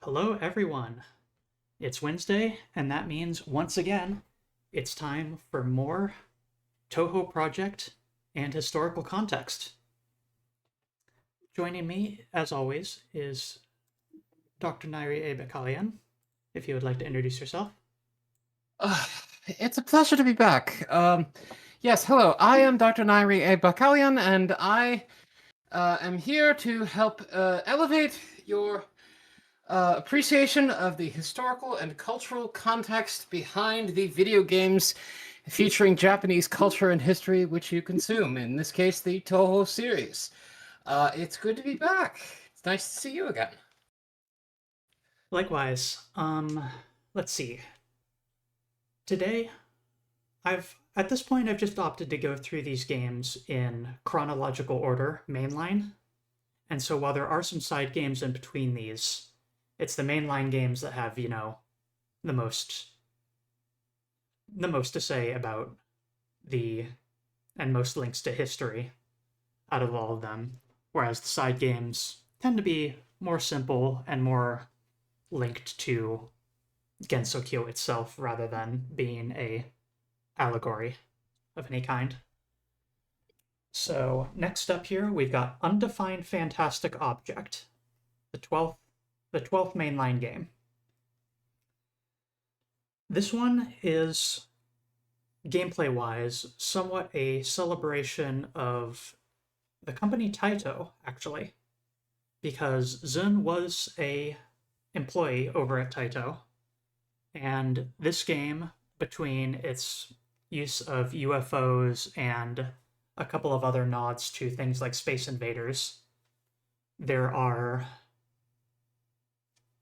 Hello, everyone. It's Wednesday, and that means once again, it's time for more Touhou Project and historical context. Joining me, as always, is Dr. Nyri Bakkalian. If you would like to introduce yourself. Uh, it's a pleasure to be back. Yes, hello. I am Dr. Nyri Bakkalian, and I am here to help elevate your appreciation of the historical and cultural context behind the video games featuring Japanese culture and history which you consume. In this case, the Touhou series. It's good to be back. It's nice to see you again. Likewise, let's see. Today, at this point I've just opted to go through these games in chronological order, mainline. And so while there are some side games in between these, it's the mainline games that have, the most to say about the and most links to history out of all of them, whereas the side games tend to be more simple and more linked to Gensokyo itself rather than being a allegory of any kind. So next up here, we've got Undefined Fantastic Object, the 12th mainline game. This one is, gameplay-wise, somewhat a celebration of the company Taito, actually, because Zun was a employee over at Taito, and this game, between its use of UFOs and a couple of other nods to things like Space Invaders, there are,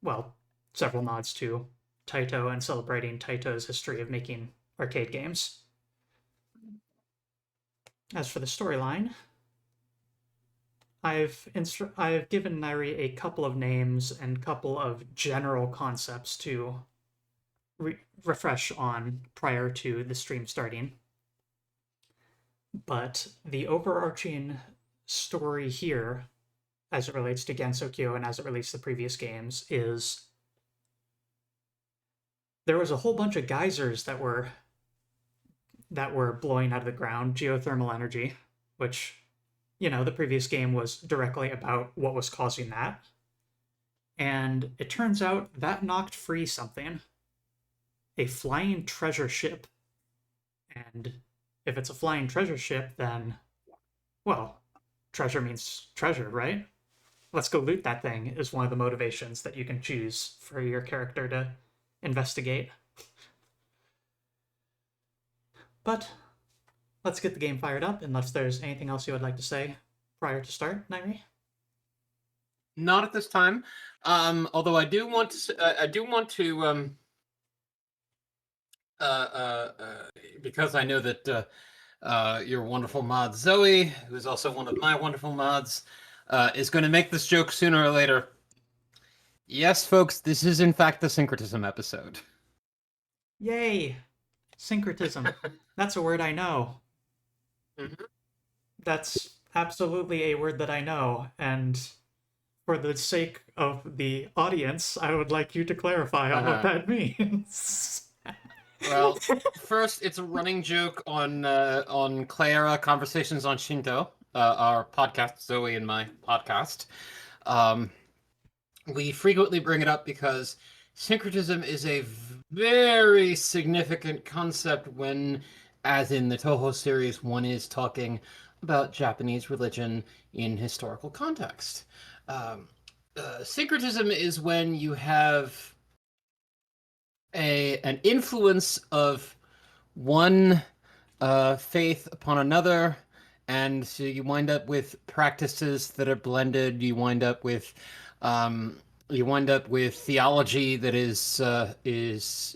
well, several nods to Taito and celebrating Taito's history of making arcade games. As for the storyline, I've given Nyri a couple of names and couple of general concepts to refresh on prior to the stream starting. But the overarching story here, as it relates to Gensokyo and as it relates to the previous games, is there was a whole bunch of geysers that were blowing out of the ground, geothermal energy, which, the previous game was directly about what was causing that. And it turns out that knocked free something, a flying treasure ship. And if it's a flying treasure ship, then, well, treasure means treasure, right? Let's go loot that thing is one of the motivations that you can choose for your character to investigate. But let's get the game fired up, unless there's anything else you would like to say prior to start, Nyri? Not at this time. Although I do want to because I know that your wonderful mod Zoe, who is also one of my wonderful mods, is going to make this joke sooner or later. Yes, folks, this is in fact the syncretism episode. Yay! Syncretism. That's a word I know. Mm-hmm. That's absolutely a word that I know, and for the sake of the audience, I would like you to clarify what that means. Well, first, it's a running joke on Clara Conversations on Shinto, our podcast, Zoe and my podcast. We frequently bring it up because syncretism is a very significant concept when, as in the Touhou series, one is talking about Japanese religion in historical context. Syncretism is when you have an influence of one faith upon another, and so you wind up with practices that are blended. You wind up with theology that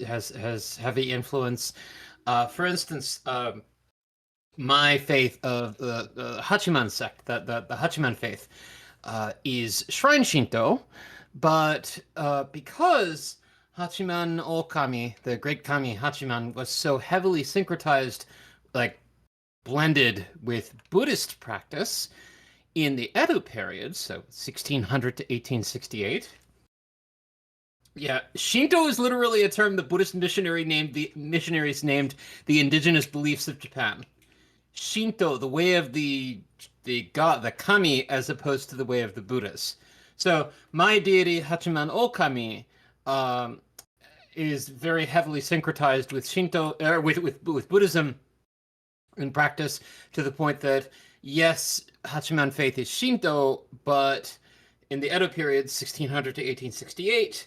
has heavy influence. For instance, my faith of the Hachiman sect, the Hachiman faith, is Shrine Shinto, but because Hachiman Okami, the great kami Hachiman, was so heavily syncretized, like blended with Buddhist practice in the Edo period, so 1600 to 1868, Yeah, Shinto is literally a term the Buddhist missionaries named the indigenous beliefs of Japan. Shinto, the way of the god, the kami, as opposed to the way of the Buddhists. So my deity Hachiman Okami um, is very heavily syncretized with Shinto, with Buddhism in practice, to the point that yes, Hachiman faith is Shinto, but in the Edo period, 1600 to 1868,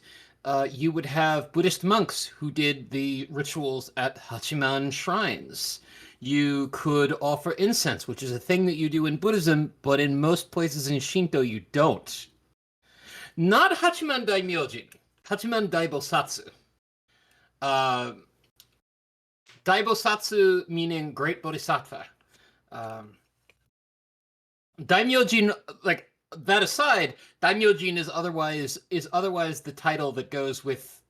you would have Buddhist monks who did the rituals at Hachiman shrines. You could offer incense, which is a thing that you do in Buddhism, but in most places in Shinto you don't. Not Hachiman Daimyojin, Hachiman Daibosatsu. Uh, Daibosatsu meaning great bodhisattva. Um, Daimyojin, like that aside, Daimyojin is otherwise the title that goes with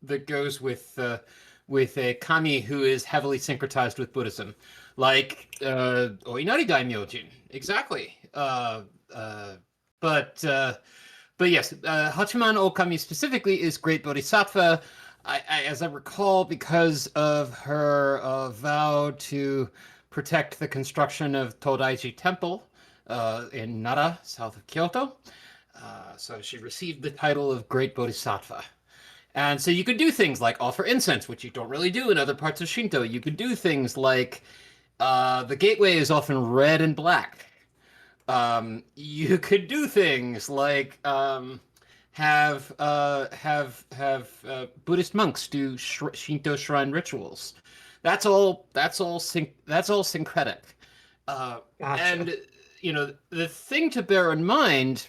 a kami who is heavily syncretized with Buddhism, like Oinari Daimyojin, exactly. But but yes, Hachiman Okami specifically is great bodhisattva. As I recall, because of her vow to protect the construction of Todaiji Temple in Nara, south of Kyoto. So she received the title of Great Bodhisattva. And so you could do things like offer incense, which you don't really do in other parts of Shinto. You could do things like the gateway is often red and black. You could do things like have Buddhist monks do Shinto shrine rituals. That's all syncretic. Gotcha. And the thing to bear in mind.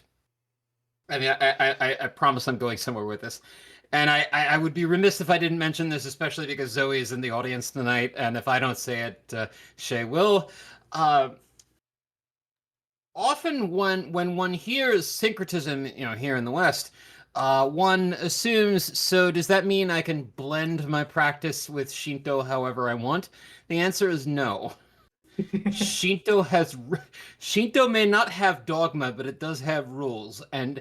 I mean, I promise I'm going somewhere with this. And I would be remiss if I didn't mention this, especially because Zoe is in the audience tonight. And if I don't say it, Shay will. Uh, Often when one hears syncretism, here in the West, one assumes, so does that mean I can blend my practice with Shinto however I want? The answer is no. Shinto has Shinto may not have dogma, but it does have rules. And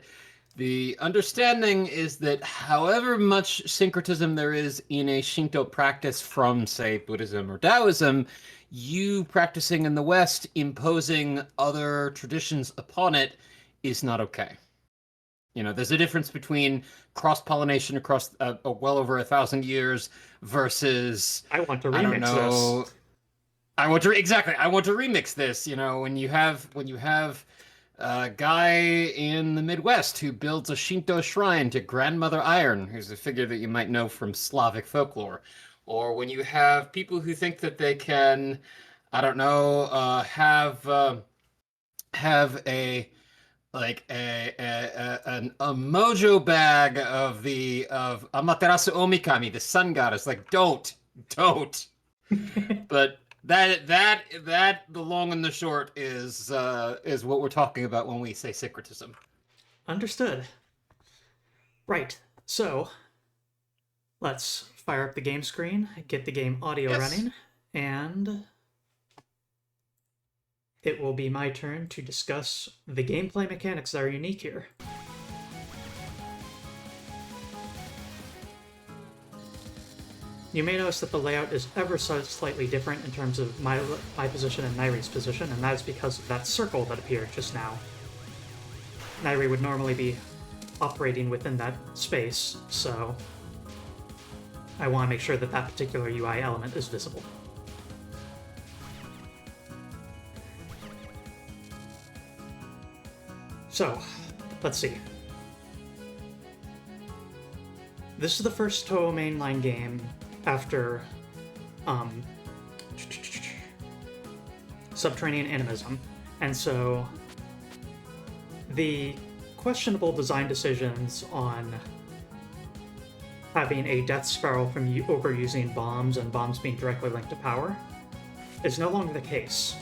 the understanding is that however much syncretism there is in a Shinto practice from, say, Buddhism or Taoism, you practicing in the West imposing other traditions upon it is not okay. There's a difference between cross-pollination across well over 1,000 years versus, I want to I don't remix this. know, I want to remix this. When you have a guy in the Midwest who builds a Shinto shrine to Grandmother Iron, who's a figure that you might know from Slavic folklore, or when you have people who think that they can, I don't know, have a like a mojo bag of Amaterasu Omikami, the sun goddess. Like, don't. But that the long and the short is what we're talking about when we say syncretism. Understood. Right. So let's fire up the game screen, get the game audio Yes. running, and it will be my turn to discuss the gameplay mechanics that are unique here. You may notice that the layout is ever so slightly different in terms of my position and Nyri's position, and that is because of that circle that appeared just now. Nyri would normally be operating within that space, so I want to make sure that that particular UI element is visible. So, let's see. This is the first Touhou mainline game after Subterranean Animism, and so the questionable design decisions on having a death spiral from overusing bombs and bombs being directly linked to power is no longer the case.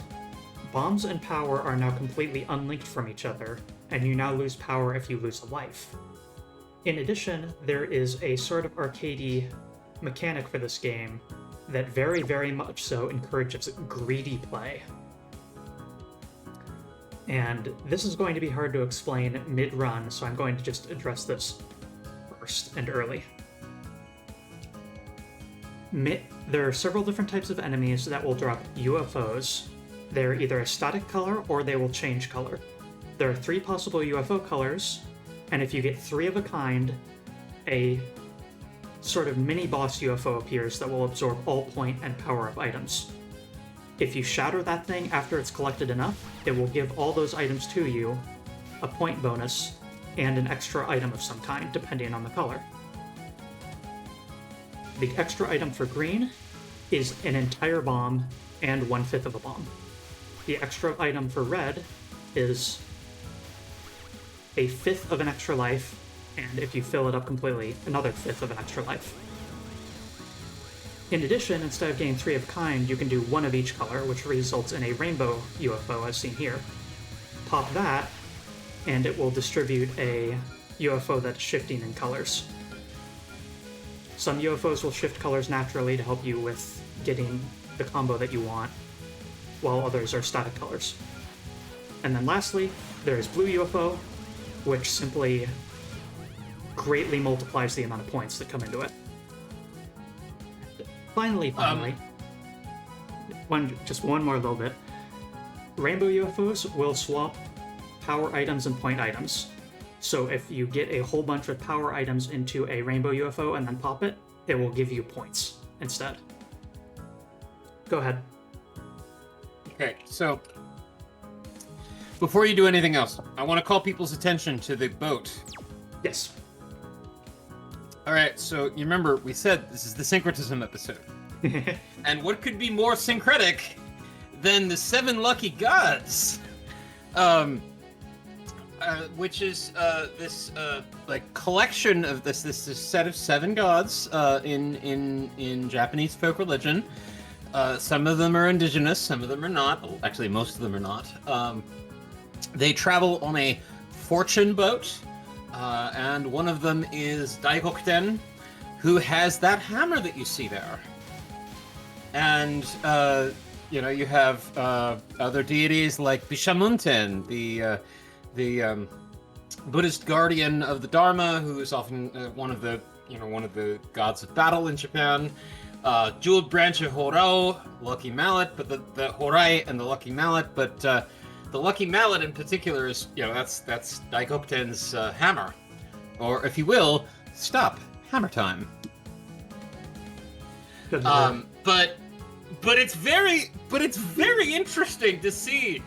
Bombs and power are now completely unlinked from each other, and you now lose power if you lose a life. In addition, there is a sort of arcadey mechanic for this game that very, very much so encourages greedy play. And this is going to be hard to explain mid-run, so I'm going to just address this first and early. There are several different types of enemies that will drop UFOs. They're either a static color or they will change color. There are 3 possible UFO colors, and if you get 3 of a kind, a sort of mini-boss UFO appears that will absorb all point and power-up items. If you shatter that thing after it's collected enough, it will give all those items to you, a point bonus, and an extra item of some kind, depending on the color. The extra item for green is an entire bomb and 1/5 of a bomb. The extra item for red is a 1/5 of an extra life, and if you fill it up completely, another 1/5 of an extra life. In addition, instead of getting 3 of a kind, you can do 1 of each color, which results in a rainbow UFO, as seen here. Pop that, and it will distribute a UFO that's shifting in colors. Some UFOs will shift colors naturally to help you with getting the combo that you want, while others are static colors. And then lastly, there is blue UFO, which simply greatly multiplies the amount of points that come into it. Finally, just one more little bit. Rainbow UFOs will swap power items and point items. So if you get a whole bunch of power items into a rainbow UFO and then pop it, it will give you points instead. Go ahead. Okay, so before you do anything else, I want to call people's attention to the boat. Yes. All right, so you remember we said this is the syncretism episode. And what could be more syncretic than the 7 lucky gods? Which is this like collection of this set of 7 gods in Japanese folk religion. Some of them are indigenous, some of them are not. Actually, most of them are not. They travel on a fortune boat, and one of them is Daigokuten, who has that hammer that you see there. And you have other deities like Bishamunten, the Buddhist guardian of the Dharma, who is often one of the gods of battle in Japan. Jeweled branch of Horao, lucky mallet, but the Horai and the lucky mallet, but the lucky mallet in particular is that's Daikokuten's hammer, or if you will, stop hammer time. But it's very interesting to see.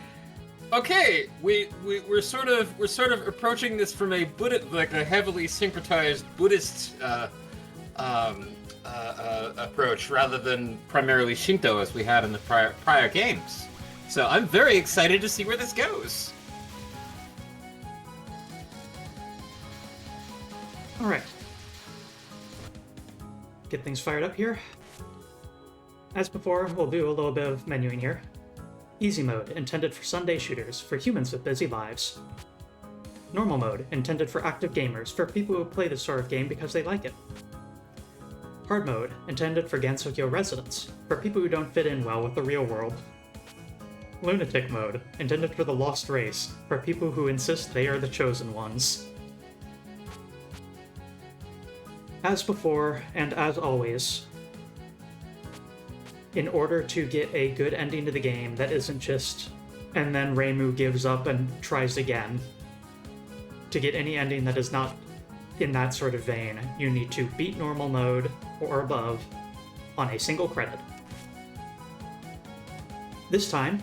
Okay, we're sort of approaching this from a a heavily syncretized Buddhist approach rather than primarily Shinto as we had in the prior games. So I'm very excited to see where this goes. All right. Get things fired up here. As before, we'll do a little bit of menuing here. Easy mode, intended for Sunday shooters, for humans with busy lives. Normal mode, intended for active gamers, for people who play this sort of game because they like it. Hard mode, intended for Gansokyo residents, for people who don't fit in well with the real world. Lunatic mode, intended for the lost race, for people who insist they are the chosen ones. As before, and as always, in order to get a good ending to the game that isn't just, and then Reimu gives up and tries again, to get any ending that is not in that sort of vein, you need to beat normal mode or above on a single credit. This time,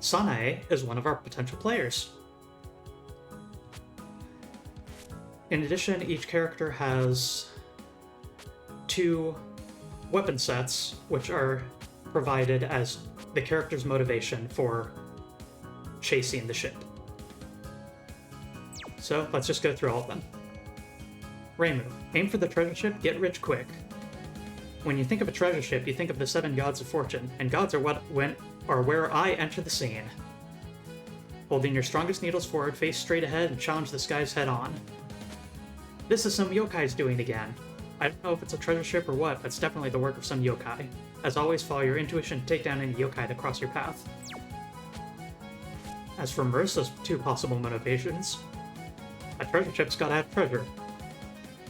Sanae is one of our potential players. In addition, each character has 2 weapon sets, which are provided as the character's motivation for chasing the ship. So let's just go through all of them. Reimu, aim for the treasure ship, get rich quick. When you think of a treasure ship, you think of the 7 gods of fortune, and gods are where I enter the scene. Holding your strongest needles forward, face straight ahead, and challenge the skies head on. This is some yokai's doing again. I don't know if it's a treasure ship or what, but it's definitely the work of some yokai. As always, follow your intuition to take down any yokai that cross your path. As for Marissa's 2 possible motivations, a treasure ship's gotta have treasure.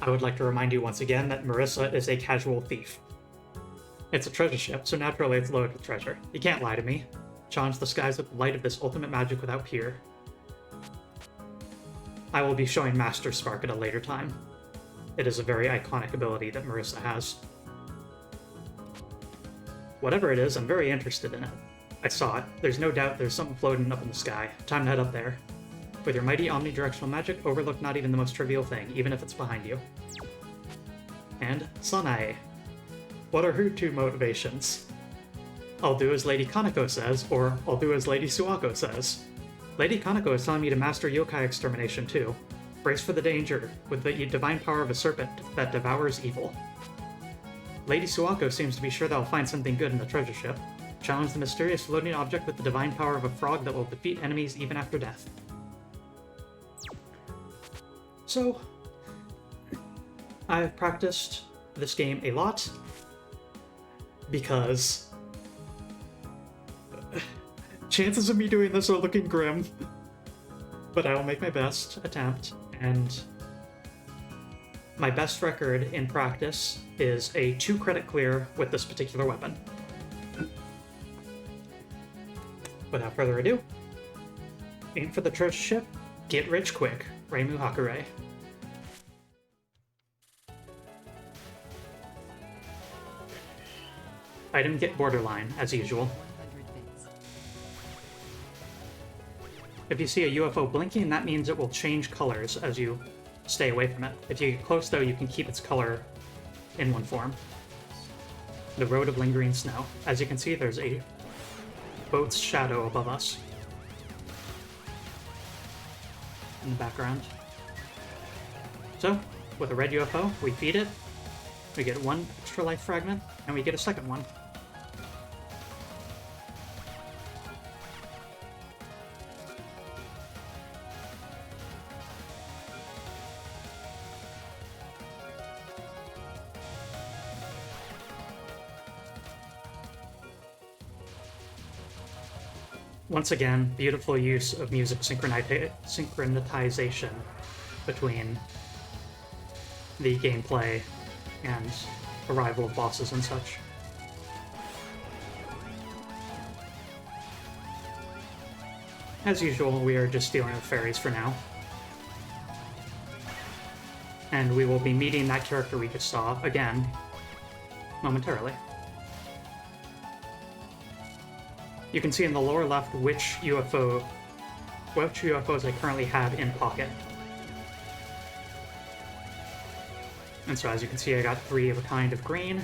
I would like to remind you once again that Marissa is a casual thief. It's a treasure ship, so naturally it's loaded with treasure. You can't lie to me. Challenge the skies with the light of this ultimate magic without peer. I will be showing Master Spark at a later time. It is a very iconic ability that Marissa has. Whatever it is, I'm very interested in it. I saw it. There's no doubt there's something floating up in the sky. Time to head up there. With your mighty omnidirectional magic, overlook not even the most trivial thing, even if it's behind you. And Sanae. What are her two motivations? I'll do as Lady Kaneko says, or I'll do as Lady Suwako says. Lady Kaneko is telling me to master yokai extermination too. Brace for the danger, with the divine power of a serpent that devours evil. Lady Suwako seems to be sure that I'll find something good in the treasure ship. Challenge the mysterious floating object with the divine power of a frog that will defeat enemies even after death. So, I've practiced this game a lot because chances of me doing this are looking grim, but I will make my best attempt, and my best record in practice is a 2-credit clear with this particular weapon. Without further ado, aim for the treasure ship, get rich quick, Reimu Hakurei. Item get borderline, as usual. If you see a UFO blinking, that means it will change colors as you stay away from it. If you get close, though, you can keep its color in one form. The Road of Lingering Snow. As you can see, there's a boat's shadow above us in the background. So, with a red UFO, we feed it, we get one extra life fragment, and we get a second one. Once again, beautiful use of music synchronization between the gameplay and arrival of bosses and such. As usual, we are just dealing with fairies for now. And we will be meeting that character we just saw again momentarily. You can see in the lower left which UFOs I currently have in pocket. And so as you can see, I got 3 of a kind of green.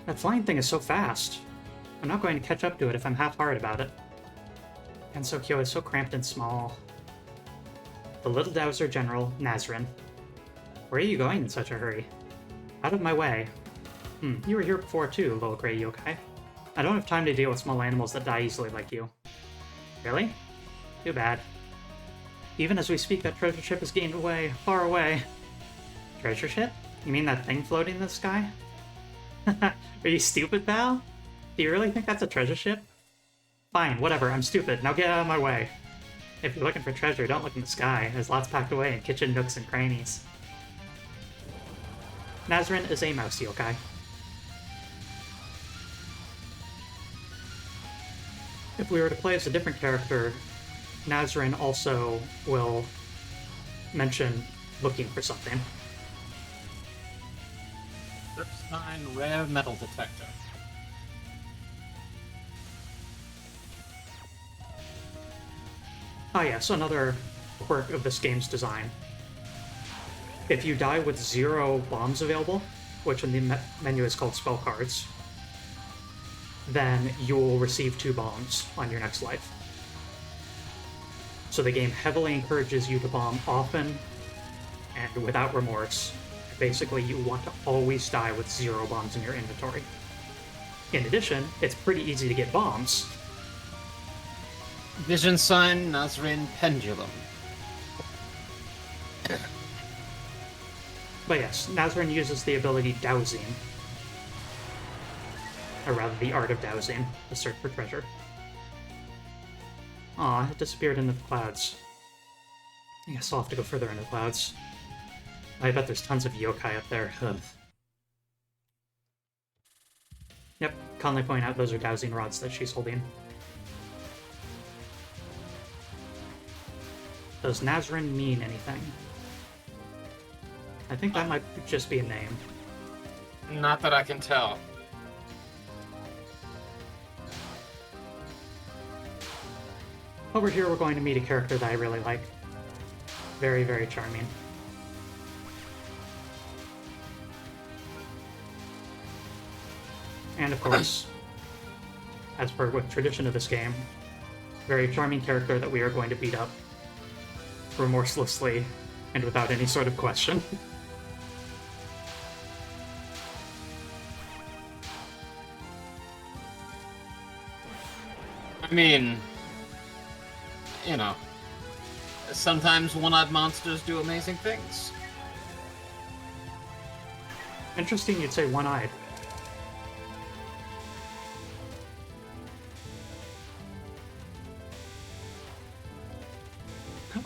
That flying thing is so fast. I'm not going to catch up to it if I'm half-hearted about it. And Sokyo is so cramped and small. The Little Dowser General, Nazrin. Where are you going in such a hurry? Out of my way. You were here before too, little gray yokai. I don't have time to deal with small animals that die easily like you. Really? Too bad. Even as we speak, that treasure ship is gained away, far away. Treasure ship? You mean that thing floating in the sky? Are you stupid, pal? Do you really think that's a treasure ship? Fine, whatever, I'm stupid. Now get out of my way. If you're looking for treasure, don't look in the sky. There's lots packed away in kitchen nooks and crannies. Nazrin is a mouse yokai. If we were to play as a different character, Nazrin also will mention looking for something. Undefined rare metal detector. Ah yes, another quirk of this game's design. If you die with 0 bombs available, which in the menu is called spell cards, then you will receive 2 bombs on your next life. So the game heavily encourages you to bomb often and without remorse. Basically, you want to always die with 0 bombs in your inventory. In addition, it's pretty easy to get bombs. Vision sign, Nazrin pendulum. But yes, Nazrin uses the ability dowsing, or rather the art of dowsing, to search for treasure. Aw, it disappeared into the clouds. I guess I'll have to go further into the clouds. I bet there's tons of yokai up there. Ugh. Yep, Conley pointing out those are dowsing rods that she's holding. Does Nazrin mean anything? I think that might just be a name. Not that I can tell. Over here, we're going to meet a character that I really like. Very, very charming. And of course, as per with tradition of this game, very charming character that we are going to beat up remorselessly and without any sort of question. I mean, you know, sometimes one-eyed monsters do amazing things. Interesting you'd say one-eyed.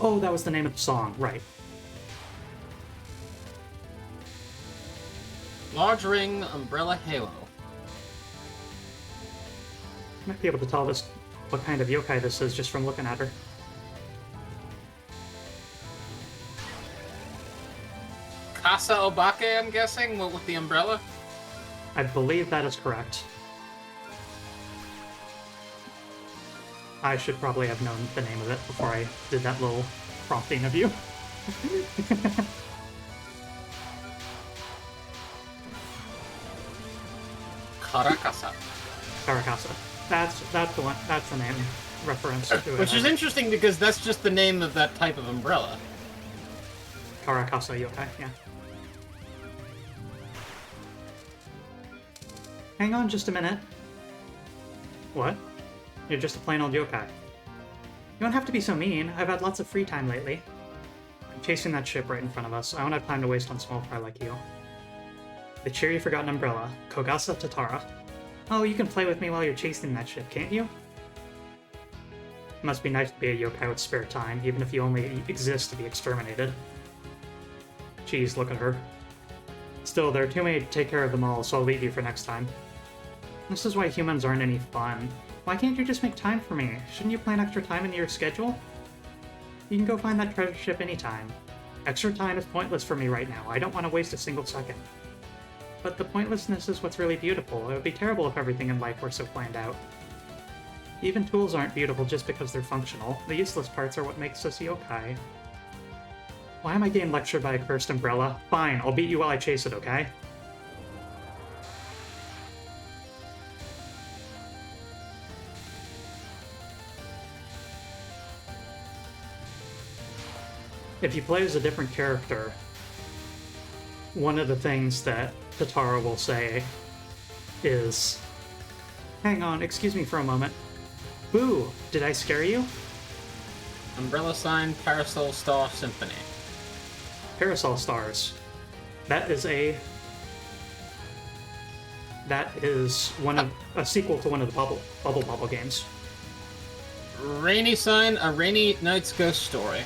Oh, that was the name of the song, right. Large ring, umbrella, halo. Might be able to tell this what kind of yokai this is just from looking at her. Casa Obake, I'm guessing, with the umbrella? I believe that is correct. I should probably have known the name of it before I did that little prompting of you. Karakasa. Karakasa. That's the one. That's the name reference to it. Which is interesting because that's just the name of that type of umbrella. Karakasa yokai. Yeah. Hang on just a minute. What? You're just a plain old yokai. You don't have to be so mean. I've had lots of free time lately. I'm chasing that ship right in front of us. I don't have time to waste on small fry like you. The cheery forgotten umbrella, Kogasa Tatara. Oh, you can play with me while you're chasing that ship, can't you? It must be nice to be a yokai with spare time, even if you only exist to be exterminated. Jeez, look at her. Still, there are too many to take care of them all, so I'll leave you for next time. This is why humans aren't any fun. Why can't you just make time for me? Shouldn't you plan extra time into your schedule? You can go find that treasure ship anytime. Extra time is pointless for me right now. I don't want to waste a single second. But the pointlessness is what's really beautiful. It would be terrible if everything in life were so planned out. Even tools aren't beautiful just because they're functional. The useless parts are what makes us yokai. Why am I getting lectured by a cursed umbrella? Fine, I'll beat you while I chase it, okay? If you play as a different character, one of the things that Tatara will say is, hang on, excuse me for a moment. Boo, did I scare you? Umbrella sign, parasol, star, symphony. Parasol stars. That is one of a sequel to one of the Bubble games. Rainy sign, a rainy night's ghost story.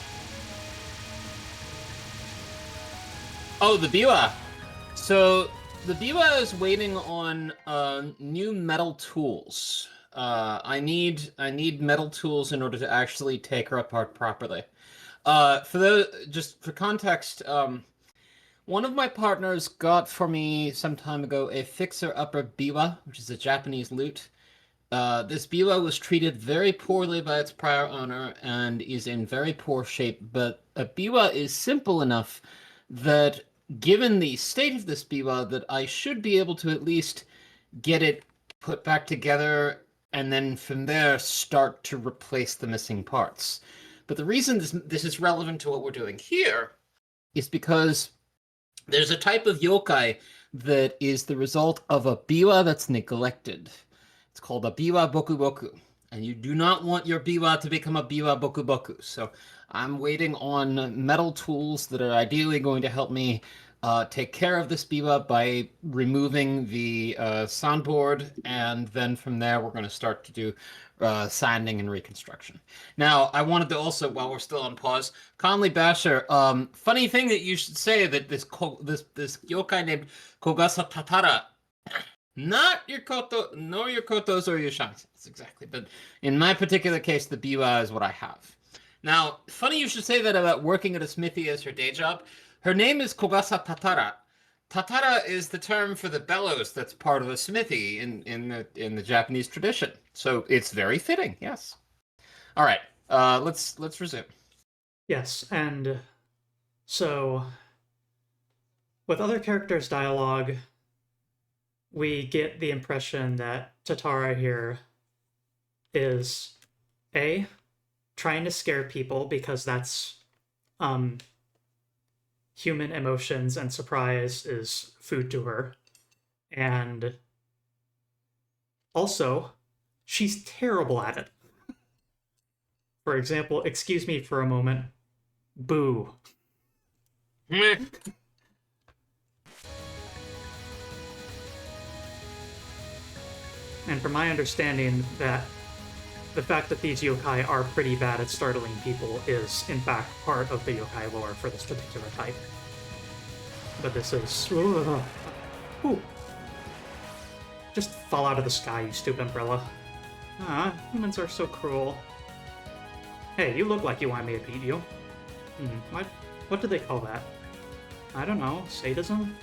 Oh, the Biwa. So the Biwa is waiting on new metal tools. I need metal tools in order to actually take her apart properly. Just for context, one of my partners got for me some time ago a fixer-upper biwa, which is a Japanese lute. This biwa was treated very poorly by its prior owner and is in very poor shape, but a biwa is simple enough that, given the state of this biwa, that I should be able to at least get it put back together and then from there start to replace the missing parts. But the reason this is relevant to what we're doing here is because there's a type of yokai that is the result of a biwa that's neglected. It's called a biwa boku boku. And you do not want your biwa to become a biwa boku boku. So I'm waiting on metal tools that are ideally going to help me take care of this biwa by removing the soundboard, and then from there we're going to start to do sanding and reconstruction. Now, I wanted to also, while we're still on pause, Conley Basher, funny thing that you should say that this yokai named Kogasa Tatara, not your koto, nor your kotos or your shanks. That's exactly. But in my particular case, the biwa is what I have. Now, funny you should say that about working at a smithy as her day job. Her name is Kogasa Tatara. Tatara is the term for the bellows that's part of a smithy in the Japanese tradition. So it's very fitting. Yes. All right. Let's resume. Yes, and so with other characters' dialogue, we get the impression that Tatara here is A, trying to scare people because that's human emotions, and surprise is food to her. And also, she's terrible at it. For example, excuse me for a moment, boo. And from my understanding, that the fact that these yokai are pretty bad at startling people is, in fact, part of the yokai lore for this particular type. But this is... Ooh. Just fall out of the sky, you stupid umbrella. Ah, humans are so cruel. Hey, you look like you want me to beat you. What do they call that? I don't know, sadism?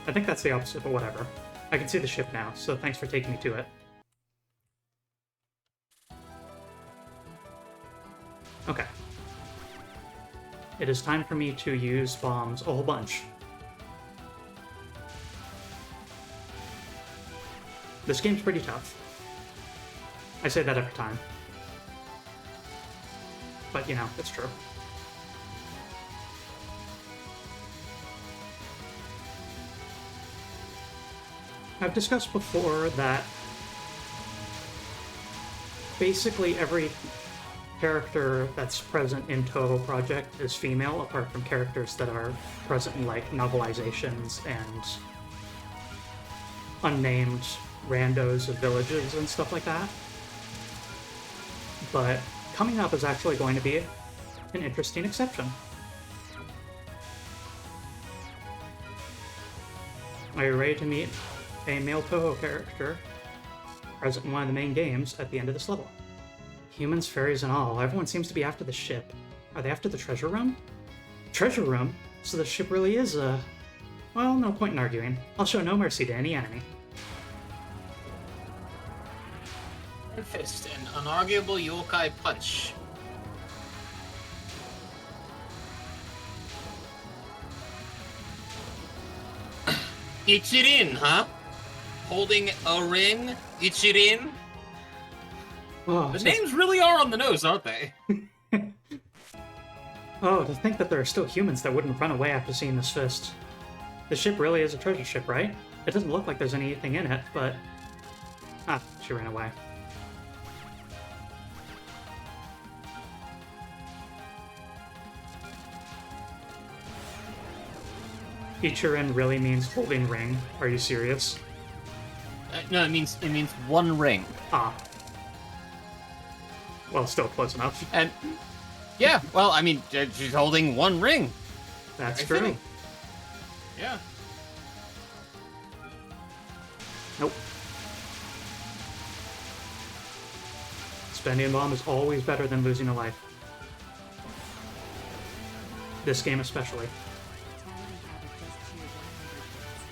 I think that's the opposite, but whatever. I can see the ship now, so thanks for taking me to it. Okay. It is time for me to use bombs a whole bunch. This game's pretty tough. I say that every time. But, you know, it's true. I've discussed before that basically every character that's present in Touhou Project is female, apart from characters that are present in, like, novelizations and unnamed randos of villages and stuff like that. But coming up is actually going to be an interesting exception. Are you ready to meet a male Touhou character present in one of the main games at the end of this level? Humans, fairies, and all, everyone seems to be after the ship. Are they after the treasure room? Treasure room? So the ship really is well, no point in arguing. I'll show no mercy to any enemy. Fist, an unarguable yokai punch. Ichirin, huh? Holding a ring? Ichirin? Oh, the names really are on the nose, aren't they? Oh, to think that there are still humans that wouldn't run away after seeing this fist. The ship really is a treasure ship, right? It doesn't look like there's anything in it, but... Ah, she ran away. Ichirin really means holding ring. Are you serious? No, it means one ring. Ah. Well, still close enough. And yeah, well, I mean, she's holding one ring. That's true. Yeah. Nope. Spending a bomb is always better than losing a life. This game especially.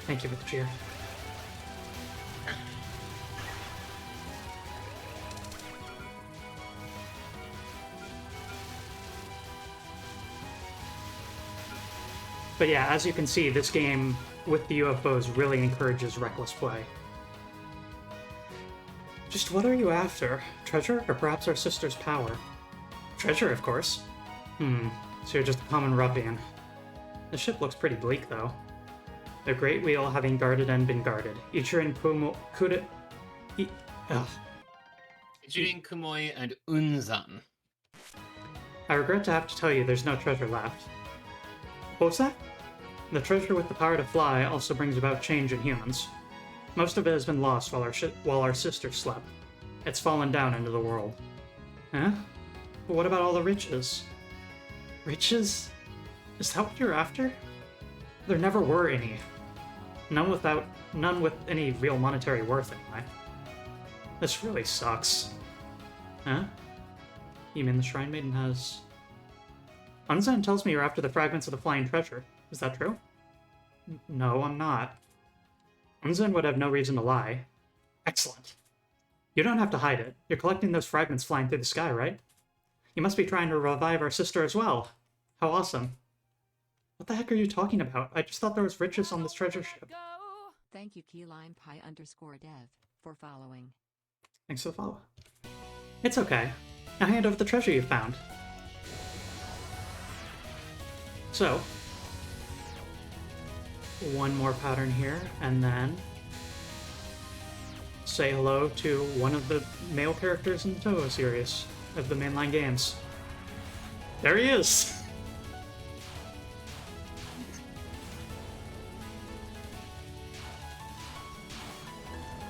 Thank you for the cheer. But yeah, as you can see, this game with the UFOs really encourages reckless play. Just what are you after? Treasure, or perhaps our sister's power? Treasure, of course. So you're just a common ruffian. The ship looks pretty bleak, though. The Great Wheel having guarded and been guarded. Ichirin Kuda... Ichirin Kumoi and Unzan. I regret to have to tell you there's no treasure left. What was that? The treasure with the power to fly also brings about change in humans. Most of it has been lost while our sister slept. It's fallen down into the world. Huh? But what about all the riches? Riches? Is that what you're after? There never were any. None with any real monetary worth anyway. This really sucks. Huh? You mean the Shrine Maiden has... Unzen tells me you're after the fragments of the flying treasure. Is that true? No, I'm not. Unzen would have no reason to lie. Excellent. You don't have to hide it. You're collecting those fragments flying through the sky, right? You must be trying to revive our sister as well. How awesome. What the heck are you talking about? I just thought there was riches on this treasure ship. Thank you, keylinepi_dev, for following. Thanks for the follow. It's okay. Now hand over the treasure you found. So, one more pattern here, and then say hello to one of the male characters in the Touhou series of the mainline games. There he is!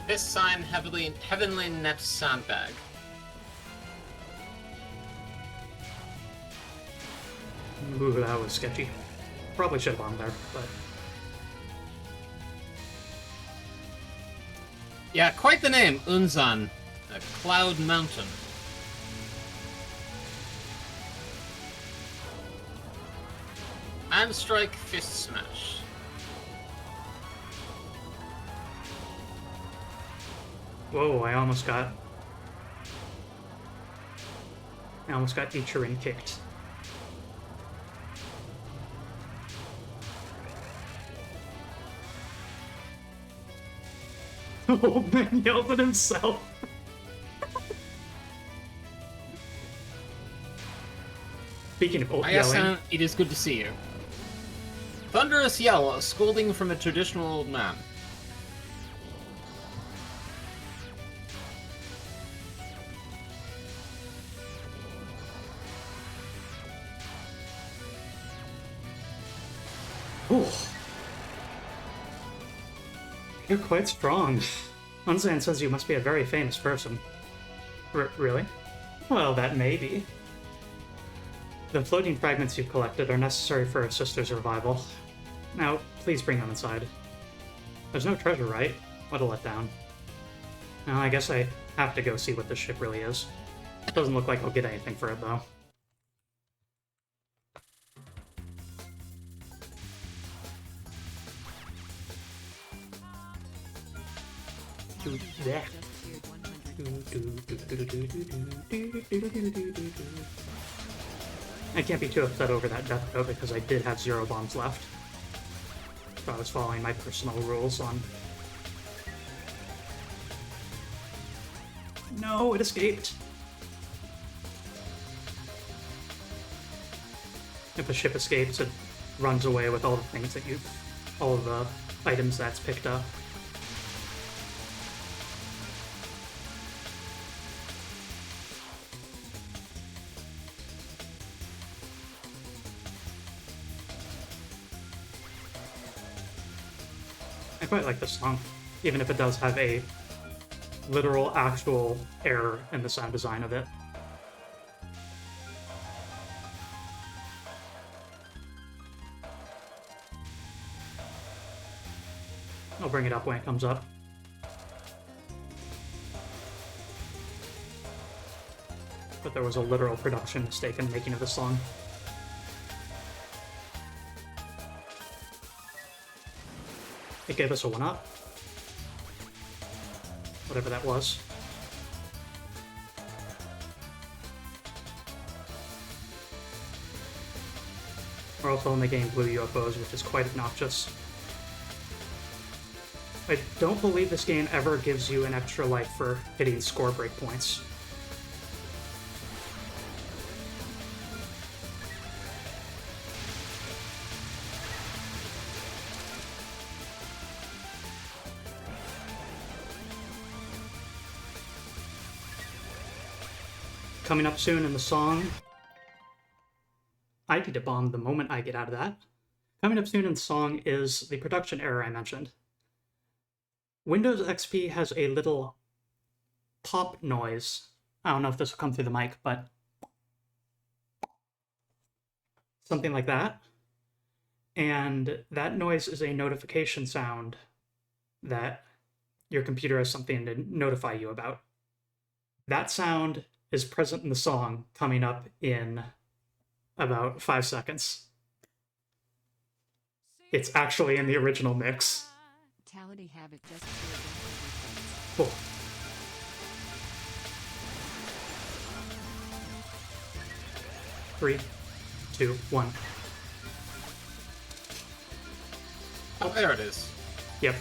This sign heavenly net sandbag. Ooh, that was sketchy. Probably should have bombed there, but... Yeah, quite the name, Unzan. A cloud mountain. And strike, fist smash. Whoa, I almost got Ichirin kicked. Oh man, yelled at himself. Speaking of yelling, Ayasan, it is good to see you. Thunderous yell, scolding from a traditional old man. ooh. You're quite strong. Unzan says you must be a very famous person. Really? Well, that may be. The floating fragments you've collected are necessary for a sister's revival. Now, please bring them inside. There's no treasure, right? What a letdown. Now, I guess I have to go see what this ship really is. It doesn't look like I'll get anything for it, though. I can't be too upset over that death, though, because I did have 0 bombs left. So I was following my personal rules on... No, it escaped! If a ship escapes, it runs away with all the things that all of the items that's picked up. I quite like this song, even if it does have a literal, actual error in the sound design of it. I'll bring it up when it comes up. But there was a literal production mistake in the making of this song. It gave us a 1-up. Whatever that was. We're also in the game Blue UFOs, which is quite obnoxious. I don't believe this game ever gives you an extra life for hitting score breakpoints. Coming up soon in the song, I need a bomb the moment I get out of that. Coming up soon in the song is the production error I mentioned. Windows XP has a little pop noise. I don't know if this will come through the mic, but something like that. And that noise is a notification sound that your computer has something to notify you about. That sound is present in the song coming up in about 5 seconds. It's actually in the original mix. Fatality Habit just appeared. Cool. Three, two, one. Oh, there it is. Yep.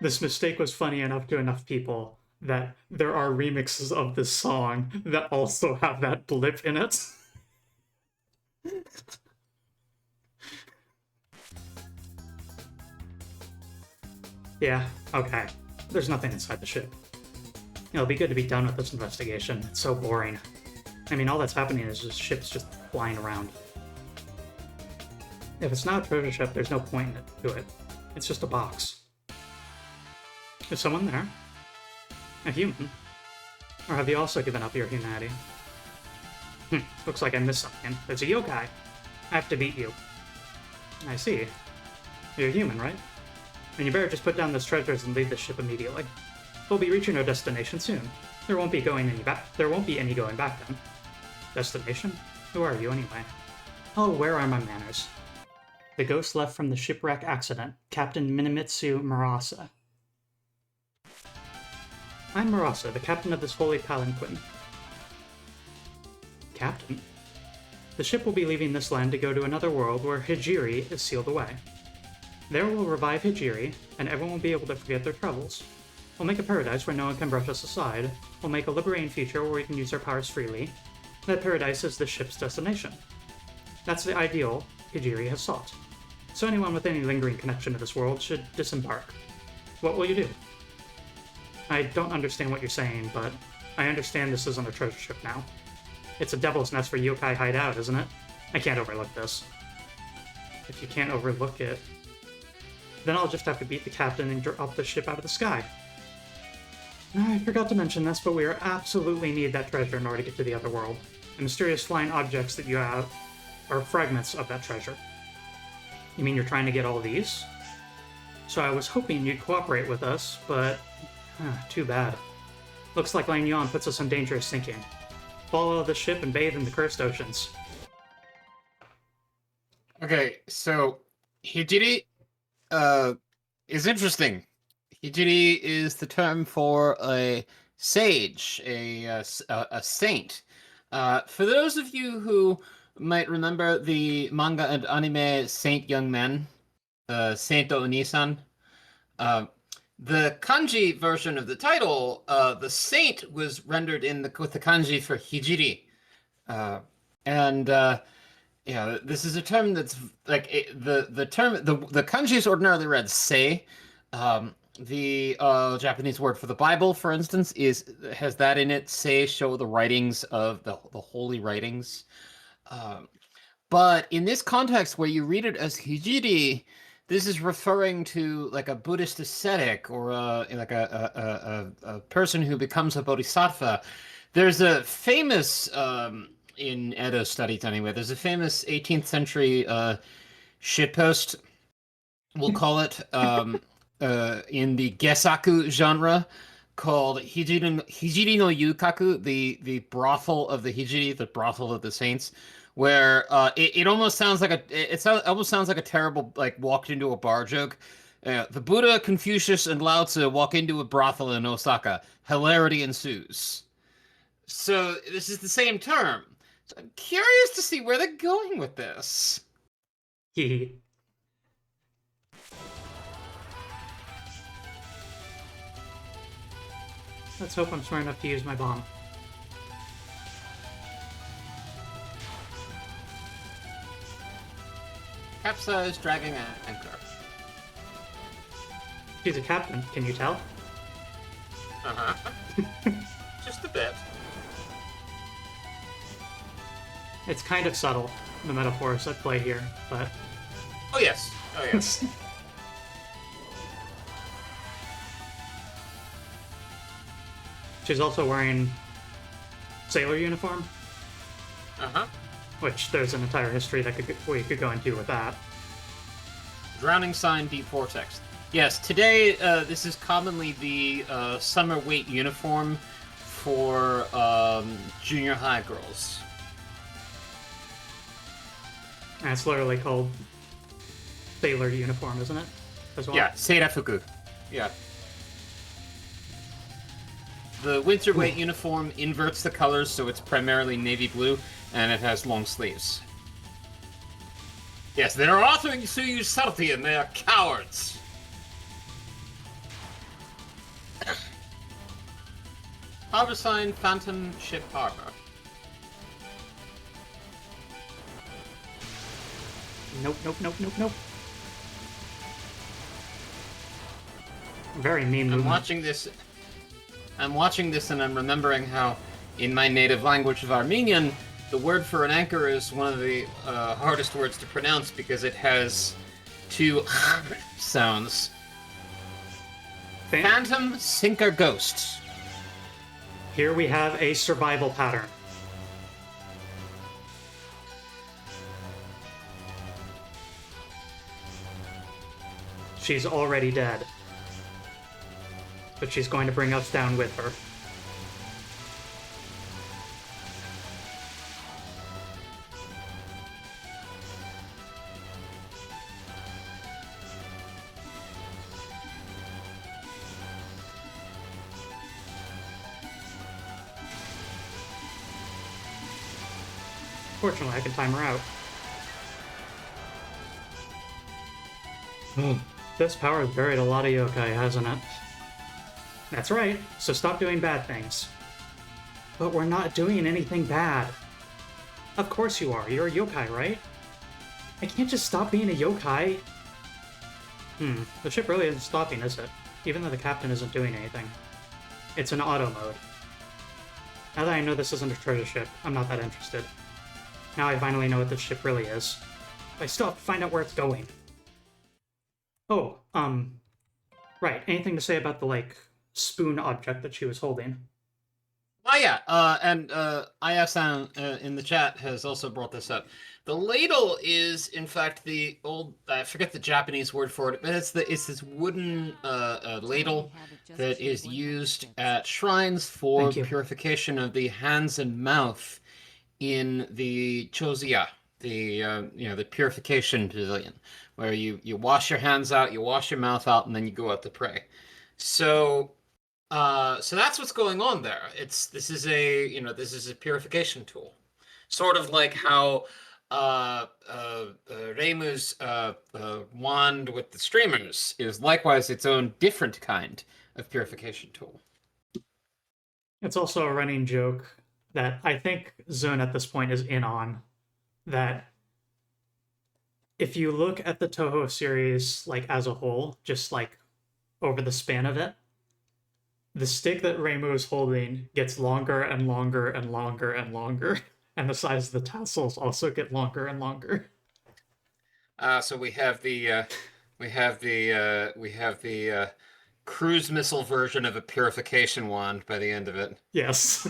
This mistake was funny enough to enough people that there are remixes of this song that also have that blip in it. Yeah, okay. There's nothing inside the ship. It'll be good to be done with this investigation. It's so boring. I mean, all that's happening is just ships just flying around. If it's not a treasure ship, there's no point to it. It's just a box. Is someone there? A human? Or have you also given up your humanity? Looks like I missed something. There's a yokai. I have to beat you. I see. You're human, right? Then you better just put down those treasures and leave the ship immediately. We'll be reaching our destination soon. There won't be any going back then. Destination? Who are you anyway? Oh, where are my manners? The ghost left from the shipwreck accident, Captain Minimitsu Murasa. I'm Murasa, the captain of this holy palanquin. Captain? The ship will be leaving this land to go to another world where Hijiri is sealed away. There we'll revive Hijiri, and everyone will be able to forget their troubles. We'll make a paradise where no one can brush us aside. We'll make a liberating future where we can use our powers freely. That paradise is the ship's destination. That's the ideal Hijiri has sought. So anyone with any lingering connection to this world should disembark. What will you do? I don't understand what you're saying, but I understand this isn't a treasure ship now. It's a devil's nest for yokai hideout, isn't it? I can't overlook this. If you can't overlook it, then I'll just have to beat the captain and drop the ship out of the sky. I forgot to mention this, but we absolutely need that treasure in order to get to the other world. The mysterious flying objects that you have are fragments of that treasure. You mean you're trying to get all these? So I was hoping you'd cooperate with us, but too bad. Looks like Lang Yuan puts us in dangerous sinking. Follow the ship and bathe in the cursed oceans. Okay, so Hijiri is interesting. Hijiri is the term for a sage, a saint. For those of you who might remember the manga and anime Saint Young Men, Saint Onisan, the kanji version of the title, the saint was rendered with the kanji for Hijiri. This is a term that's like the kanji is ordinarily read sei. The Japanese word for the Bible, for instance, has that in it. Sei show the writings of the holy writings. But in this context, where you read it as Hijiri, this is referring to like a Buddhist ascetic or a person who becomes a bodhisattva. There's a famous in Edo studies anyway. There's a famous 18th century shitpost, we'll call it, in the Gesaku genre, called Hijiri no Yukaku, the brothel of the Hijiri, the brothel of the saints, where it almost sounds like almost sounds like a terrible walked into a bar joke. The Buddha, Confucius, and Lao Tzu walk into a brothel in Osaka. Hilarity ensues. So this is the same term. So I'm curious to see where they're going with this. Let's hope I'm smart enough to use my bomb. Capsize, dragging anchor. She's a captain, can you tell? Uh-huh. Just a bit. It's kind of subtle, the metaphors at play here, but Oh, yes. Oh, yes. she's also wearing sailor uniform, Uh-huh. which there's an entire history that we could go into with that. Drowning sign, deep vortex. Yes, today, this is commonly the summer weight uniform for junior high girls. And it's literally called sailor uniform, isn't it? As well. Yeah, seirafuku. Yeah. The winter weight uniform inverts the colors, so it's primarily navy blue, and it has long sleeves. Yes, they're offering to use subtlety, and they are cowards. Harbor sign, Phantom Ship Harbor. Nope, nope, nope, nope, nope. Very mean movement. I'm watching this and I'm remembering how, in my native language of Armenian, the word for an anchor is one of the hardest words to pronounce because it has two sounds. Phantom, Sinker, Ghost. Here we have a survival pattern. She's already dead. But she's going to bring us down with her. Fortunately, I can time her out. This power has buried a lot of yokai, hasn't it? That's right, so stop doing bad things. But we're not doing anything bad. Of course you are, you're a yokai, right? I can't just stop being a yokai. The ship really isn't stopping, is it? Even though the captain isn't doing anything. It's in auto mode. Now that I know this isn't a treasure ship, I'm not that interested. Now I finally know what this ship really is. But I still have to find out where it's going. Oh, right, anything to say about the, spoon object that she was holding? Oh yeah, and Aya-san in the chat has also brought this up. The ladle is, in fact, the old, I forget the Japanese word for it, but it's this wooden ladle that is used at shrines for purification of the hands and mouth in the Choziya, the purification pavilion, where you wash your hands out, you wash your mouth out, and then you go out to pray. So that's what's going on there. This is a purification tool, sort of like how Reimu's wand with the streamers is likewise its own different kind of purification tool. It's also a running joke that I think Zone at this point is in on, that if you look at the Touhou series as a whole, just over the span of it, the stick that Reimu is holding gets longer and longer and longer and longer, and the size of the tassels also get longer and longer. So we have the cruise missile version of a purification wand by the end of it. Yes.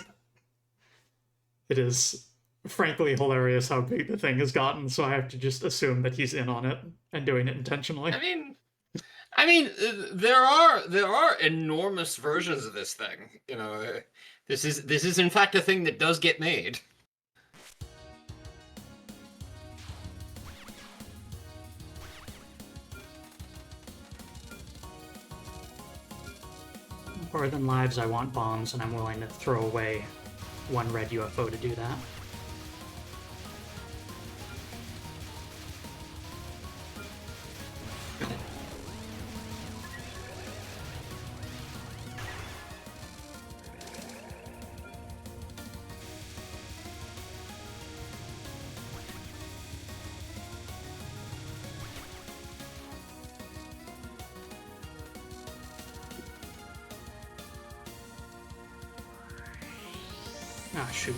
It is frankly hilarious how big the thing has gotten, so I have to just assume that he's in on it and doing it intentionally. I mean, there are enormous versions of this thing. This is in fact a thing that does get made. More than lives, I want bombs, and I'm willing to throw away one red UFO to do that. Ah, shoot.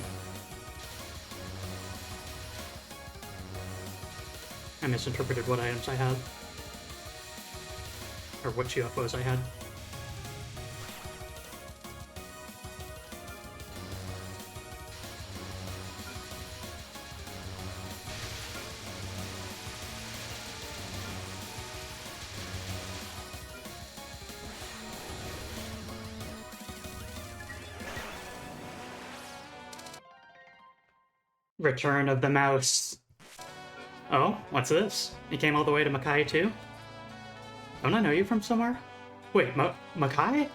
I misinterpreted what items I had. Or which UFOs I had. Return of the Mouse. Oh, what's this? You came all the way to Makai too? Don't I know you from somewhere? Wait, Makai?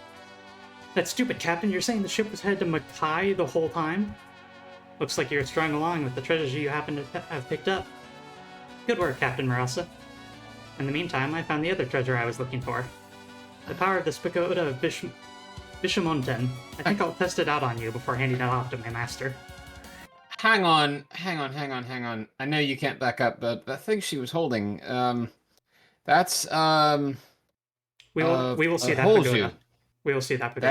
That stupid captain, you're saying the ship was headed to Makai the whole time? Looks like you're strung along with the treasures you happen to have picked up. Good work, Captain Marasa. In the meantime, I found the other treasure I was looking for. The power of the pagoda of Bishamonten. I think I'll test it out on you before handing it off to my master. Hang on. I know you can't back up, but that thing she was holding, that's, We will see that pagoda. We will see that pagoda.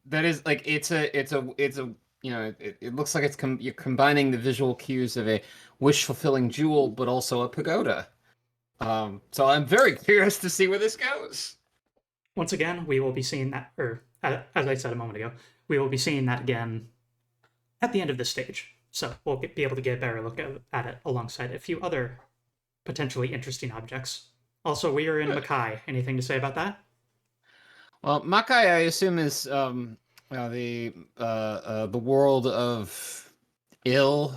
That is like, it's a, you know, it looks like you're combining the visual cues of a wish-fulfilling jewel, but also a pagoda. So I'm very curious to see where this goes. Once again, we will be seeing that, or as I said a moment ago, we will be seeing that again at the end of this stage. So we'll be able to get a better look at it alongside a few other potentially interesting objects. Also, we are in Makai. Anything to say about that? Well, Makai, I assume, is the world of ill,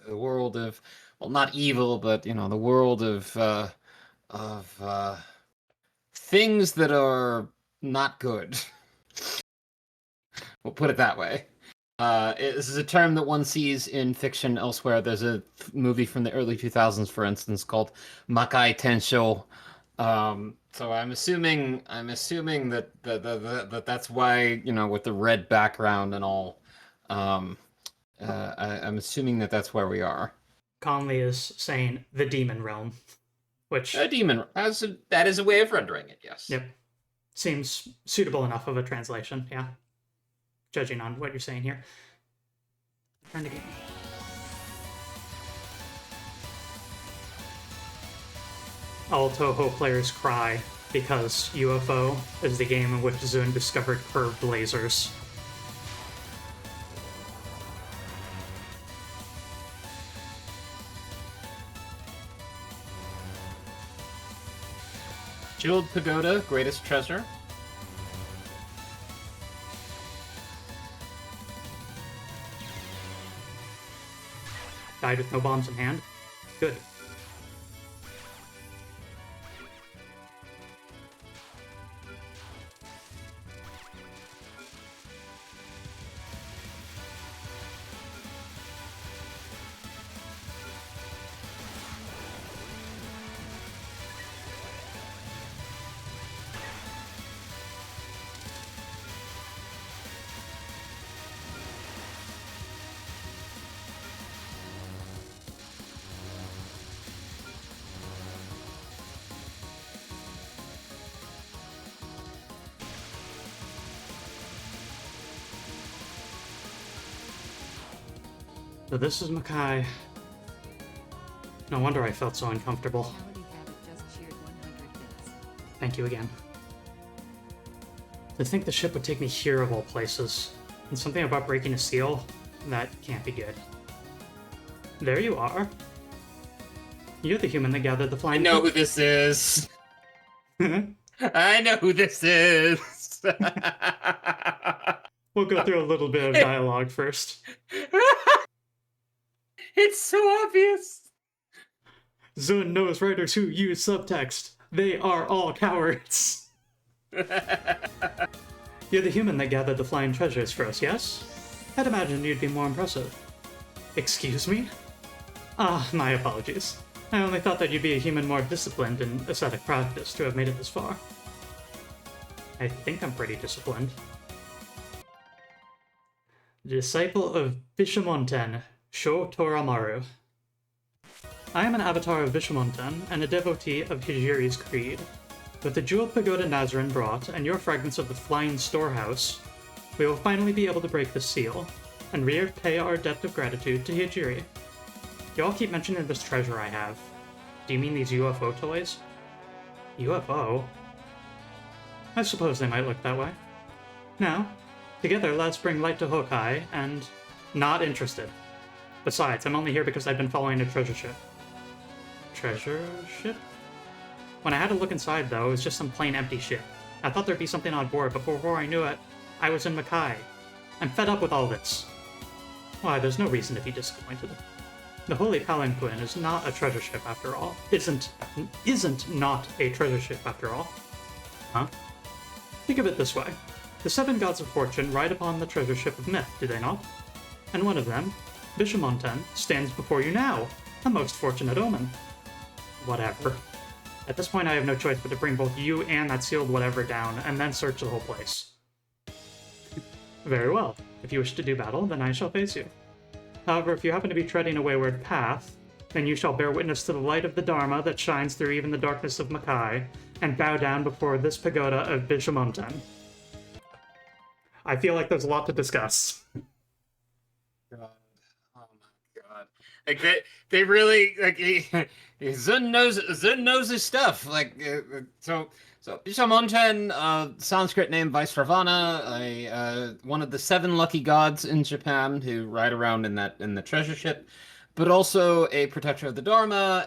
the world of, well, not evil, but you know, the world of things that are not good. We'll put it that way. This is a term that one sees in fiction elsewhere. There's a movie from the early 2000s, for instance, called Makai Tensho. So I'm assuming that that's why, you know, with the red background and all, I'm assuming that that's where we are. Conley is saying the demon realm, which A demon, that is a way of rendering it, yes. Yep, seems suitable enough of a translation. Yeah, judging on what you're saying here. Turn the game. All Touhou players cry because UFO is the game in which Zune discovered curved lasers. Jeweled Pagoda, greatest treasure. Died with no bombs in hand. Good. So this is Makai. No wonder I felt so uncomfortable. Vitality habit just cheered 100 bits. Thank you again. To think the ship would take me here of all places, and something about breaking a seal, that can't be good. There you are. You're the human that gathered the I flying... know who this is. I know who this is. We'll go through a little bit of dialogue first. It's so obvious. Zune knows writers who use subtext. They are all cowards. You're the human that gathered the flying treasures for us, yes? I'd imagine you'd be more impressive. Excuse me? Ah, my apologies. I only thought that you'd be a human more disciplined in ascetic practice to have made it this far. I think I'm pretty disciplined. Disciple of Bishamonten, Sho Toramaru. I am an avatar of Bishamonten and a devotee of Hijiri's creed. With the jeweled pagoda Nazrin brought and your fragments of the flying storehouse, we will finally be able to break the seal. and repay our debt of gratitude to Hijiri. You all keep mentioning this treasure I have. Do you mean these UFO toys? UFO? I suppose they might look that way. Now, together let's bring light to Hokai, and... not interested. Besides, I'm only here because I've been following a treasure ship. Treasure ship? When I had a look inside, though, it was just some plain empty ship. I thought there'd be something on board, but before I knew it, I was in Makai. I'm fed up with all this. Why, there's no reason to be disappointed. The Holy Palanquin is not a treasure ship after all. Isn't not a treasure ship after all. Huh? Think of it this way. The 7 gods of fortune ride upon the treasure ship of myth, do they not? And one of them, Bishamonten, stands before you now, a most fortunate omen. Whatever. At this point I have no choice but to bring both you and that sealed whatever down, and then search the whole place. Very well. If you wish to do battle, then I shall face you. However, if you happen to be treading a wayward path, then you shall bear witness to the light of the Dharma that shines through even the darkness of Makai, and bow down before this pagoda of Bishamonten. I feel like there's a lot to discuss. God. Oh my god. Like they really like Zun knows his stuff. Like so Bishamonten, Sanskrit name Vaisravana, one of the 7 lucky gods in Japan who ride around in the treasure ship, but also a protector of the Dharma,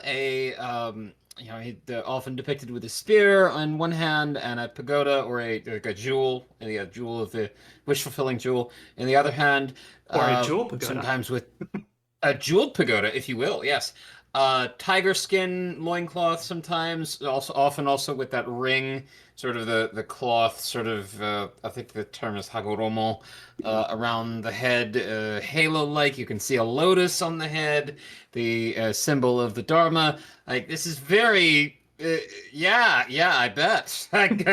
often depicted with a spear on one hand and a pagoda or a jewel, a jewel of the wish-fulfilling jewel in the other hand. Or a jewel pagoda. Sometimes with a jeweled pagoda, if you will, yes. Tiger skin loincloth sometimes, often with that ring, sort of the cloth, sort of, I think the term is hagoromo, around the head, halo-like. You can see a lotus on the head, the symbol of the Dharma. Like, this is very, yeah, I bet. Like,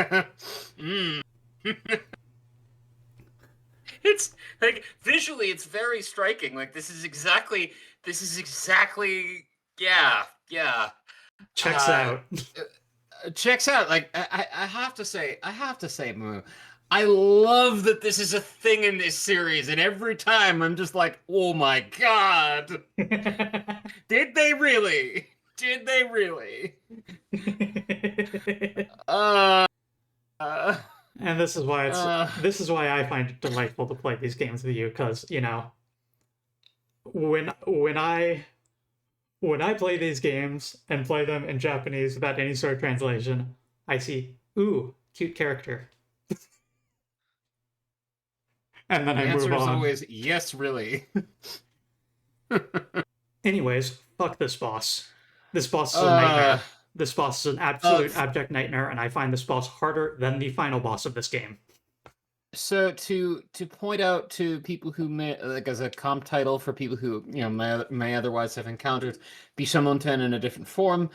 It's, like, visually, it's very striking. Like, this is exactly... Yeah. Checks out. Checks out. Like I have to say, Moo, I love that this is a thing in this series, and every time I'm just like, oh my god, did they really? And this is why this is why I find it delightful to play these games with you, because when I play these games and play them in Japanese without any sort of translation, I see, ooh, cute character. And then I move on. The answer is always, yes, really. Anyways, fuck this boss. This boss is a nightmare. This boss is an absolute abject nightmare, and I find this boss harder than the final boss of this game. So to point out to people who may, like, as a comp title for people who may otherwise have encountered Bishamonten in a different form,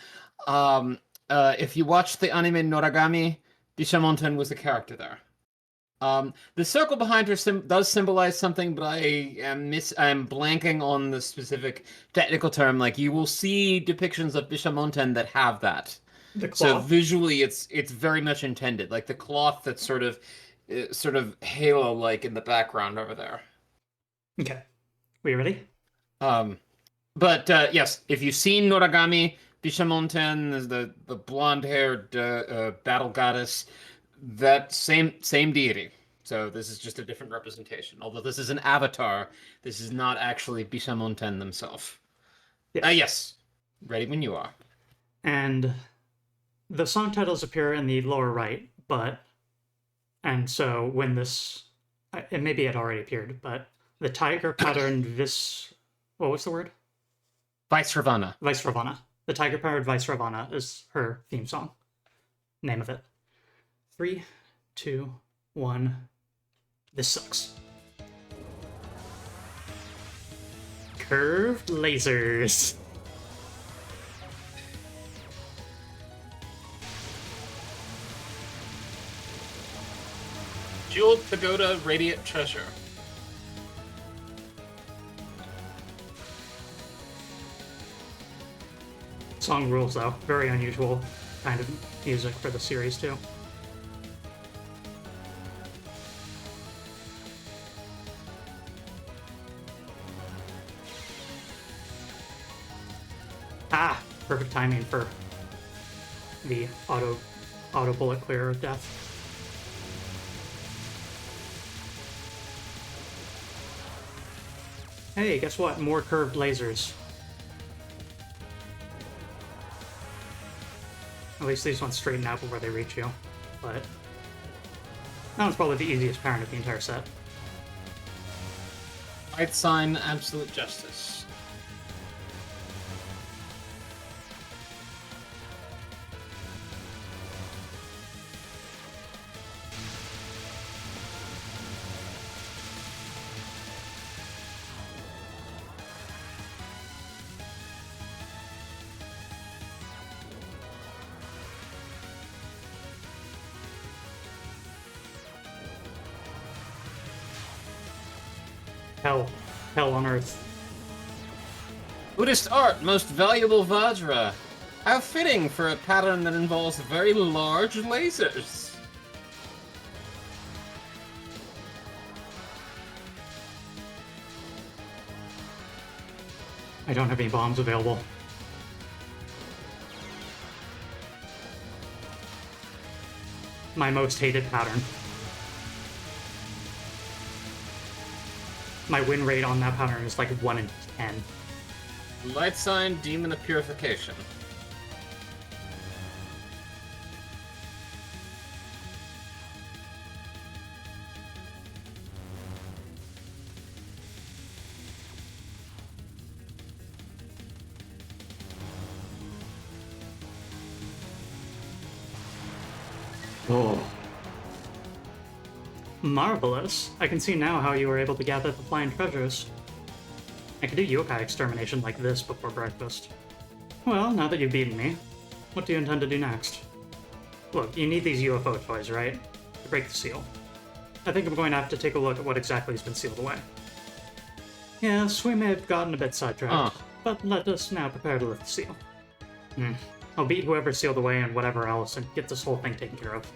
if you watch the anime Noragami, Bishamonten was the character there. The circle behind her does symbolize something, but I'm blanking on the specific technical term. Like, you will see depictions of Bishamonten that have that. The cloth. So visually, it's very much intended, like the cloth that's sort of halo-like in the background over there. Okay. We ready? But yes, if you've seen Noragami, Bishamonten is the blonde-haired battle goddess. That same deity. So this is just a different representation. Although this is an avatar, this is not actually Bishamonten themselves. Yes. Yes. Ready when you are. And the song titles appear in the lower right, and so when this, and maybe it already appeared, but the tiger patterned what was the word? Vaisravana. The tiger powered Vaisravana is her theme song. Name of it. 3, 2, 1. This sucks. Curved lasers. Jeweled pagoda radiant treasure. Song rules though. Very unusual kind of music for the series too. perfect timing for the auto bullet clear of death. Hey, guess what? More curved lasers. At least these ones straighten out before they reach you. But that one's probably the easiest pattern of the entire set. Right sign, absolute justice. Hell. Hell on Earth. Buddhist art, most valuable Vajra. How fitting for a pattern that involves very large lasers. I don't have any bombs available. My most hated pattern. My win rate on that pattern is like 1 in 10. Light sign, demon of purification. Oh. Marvelous. I can see now how you were able to gather the flying treasures. I could do yokai extermination like this before breakfast. Well, now that you've beaten me, what do you intend to do next? Look, you need these UFO toys, right? To break the seal. I think I'm going to have to take a look at what exactly has been sealed away. Yes, we may have gotten a bit sidetracked, but let us now prepare to lift the seal. I'll beat whoever sealed away and whatever else and get this whole thing taken care of.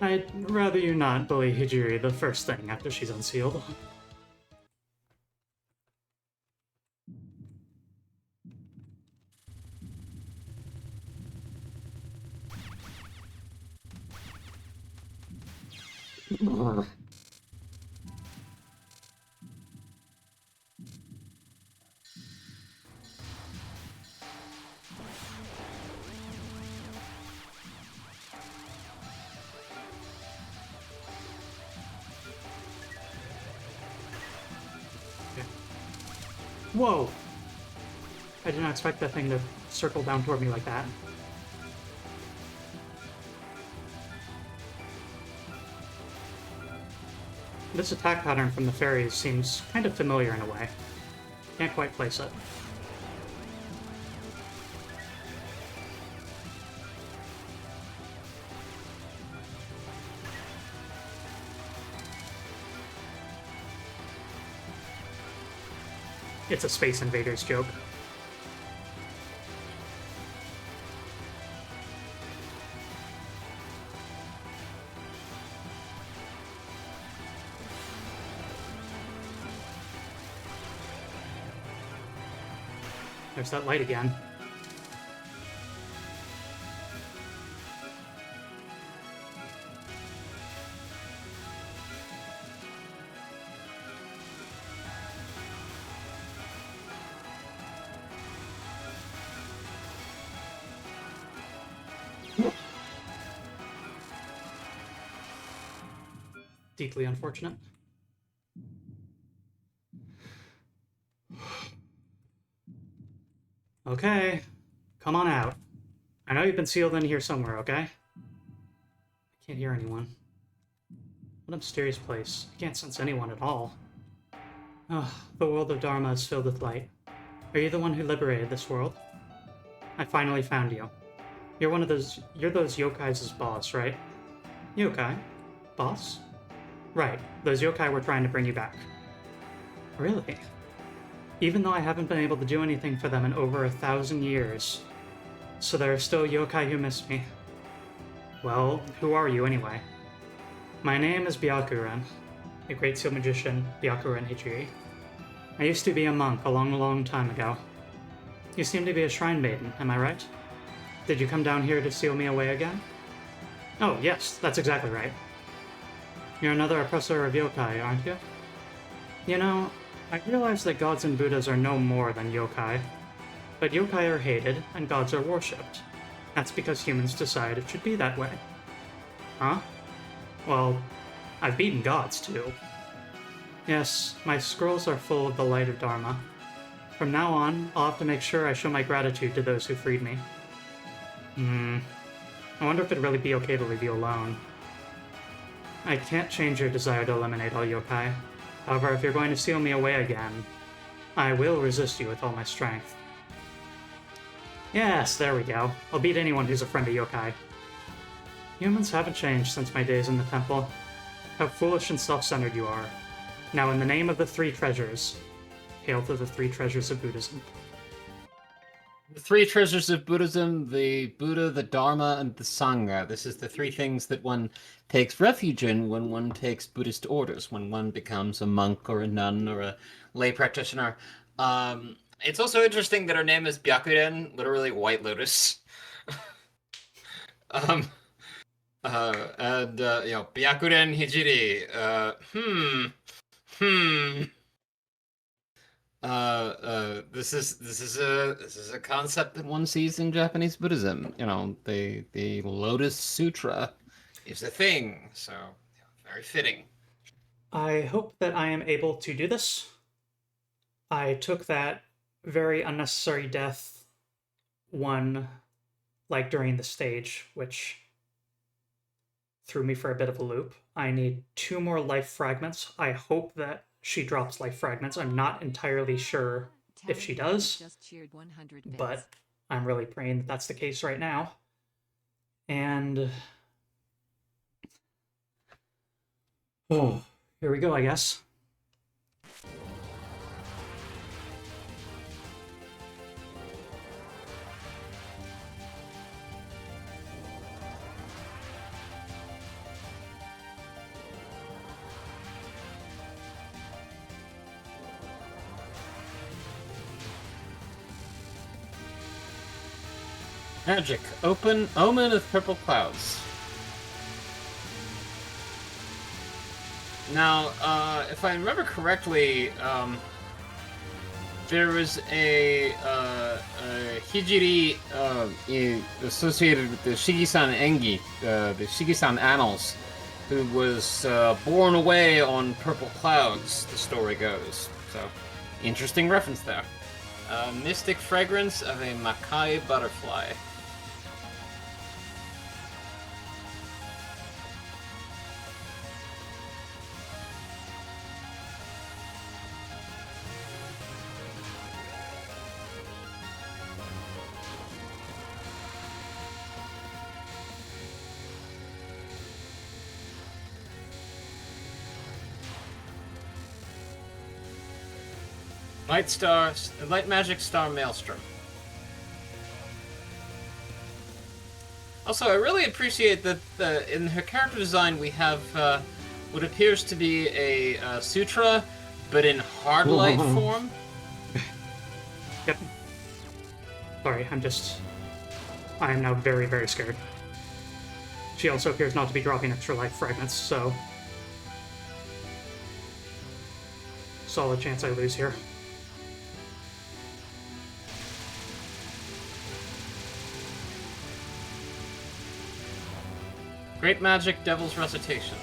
I'd rather you not bully Hijiri the first thing after she's unsealed. Whoa! I did not expect that thing to circle down toward me like that. This attack pattern from the fairies seems kind of familiar in a way. Can't quite place it. It's a Space Invaders joke. There's that light again. Deeply unfortunate. Okay, come on out. I know you've been sealed in here somewhere, okay? I can't hear anyone. What a mysterious place. I can't sense anyone at all. Oh, the world of Dharma is filled with light. Are you the one who liberated this world? I finally found you. You're those yokais' boss, right? Yokai? Boss? Right, those yokai were trying to bring you back. Really? Even though I haven't been able to do anything for them in over 1,000 years. So there are still yokai who miss me. Well, who are you anyway? My name is Byakuren, the great seal magician Byakuren Hijiri. I used to be a monk a long, long time ago. You seem to be a shrine maiden, am I right? Did you come down here to seal me away again? Oh, yes, that's exactly right. You're another oppressor of yokai, aren't you? You know, I realize that gods and Buddhas are no more than yokai. But yokai are hated, and gods are worshipped. That's because humans decide it should be that way. Huh? Well, I've beaten gods, too. Yes, my scrolls are full of the light of Dharma. From now on, I'll have to make sure I show my gratitude to those who freed me. I wonder if it'd really be okay to leave you alone. I can't change your desire to eliminate all yokai. However, if you're going to seal me away again, I will resist you with all my strength. Yes, there we go. I'll beat anyone who's a friend of yokai. Humans haven't changed since my days in the temple. How foolish and self-centered you are. Now, in the name of the three treasures, hail to the three treasures of Buddhism. The three treasures of Buddhism, the Buddha, the Dharma, and the Sangha. This is the three things that one takes refuge in when one takes Buddhist orders, when one becomes a monk or a nun or a lay practitioner. It's also interesting that her name is Byakuren, literally White Lotus. And Byakuren Hijiri. This is a concept that one sees in Japanese Buddhism. You know, the Lotus Sutra is a thing, so very fitting. I hope that I am able to do this. I took that very unnecessary death one, like during the stage, which threw me for a bit of a loop. I need 2 more life fragments. I hope that she drops life fragments. I'm not entirely sure if she does, Just cheered 100 bits. but I'm really praying that that's the case right now. And oh, here we go, I guess. Magic. Omen of Purple Clouds. Now, if I remember correctly, there was a hijiri associated with the Shigisan Engi, the Shigisan Annals, who was born away on purple clouds, the story goes. So, interesting reference there. Mystic fragrance of a Makai butterfly. Light Magic Star Maelstrom. Also, I really appreciate that in her character design we have what appears to be a sutra, but in hard light form. Yep. Sorry, I am now very, very scared. She also appears not to be dropping extra life fragments, so solid chance I lose here. Great Magic Devil's Recitation.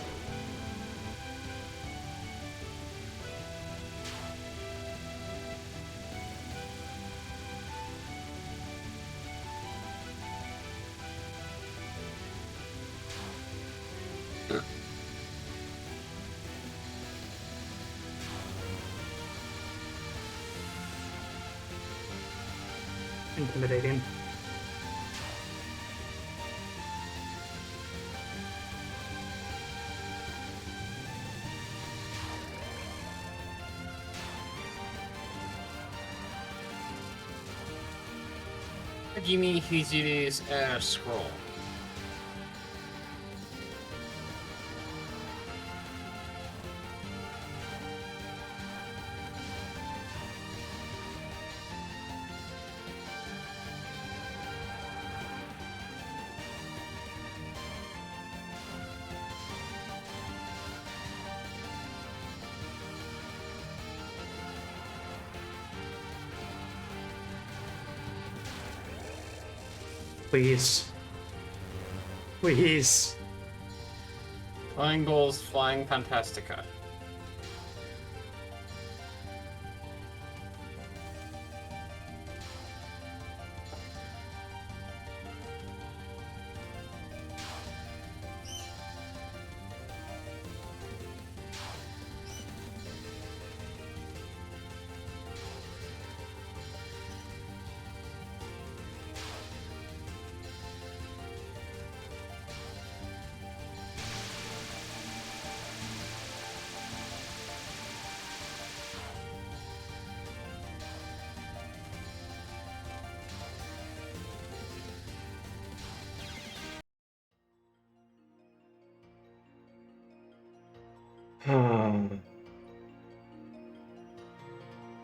Intimidating. Gimme Hijiri's Air Scroll. Please. Please. Flying goals, flying fantastica.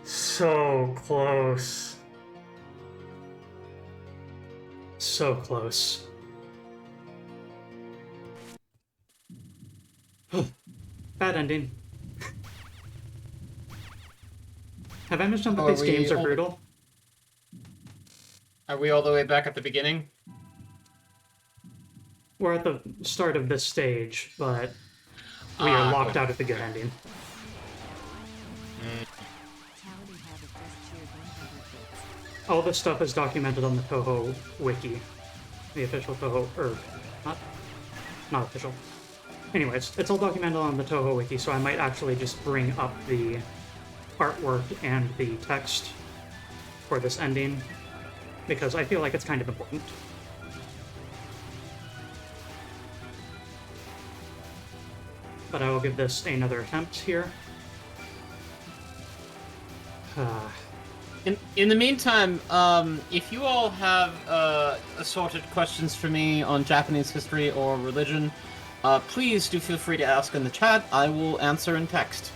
So close. So close. Bad ending. Have I mentioned that Oh, these are games we are all- brutal? Are we all the way back at the beginning? We're at the start of this stage, but we are locked out at the good ending. Tally Habit just cheered 100 bits. All this stuff is documented on the Touhou wiki. The official Touhou, or not official. Anyways, it's all documented on the Touhou wiki, so I might actually just bring up the artwork and the text for this ending, because I feel like it's kind of important. But I will give this another attempt here. In the meantime, if you all have assorted questions for me on Japanese history or religion, please do feel free to ask in the chat. I will answer in text.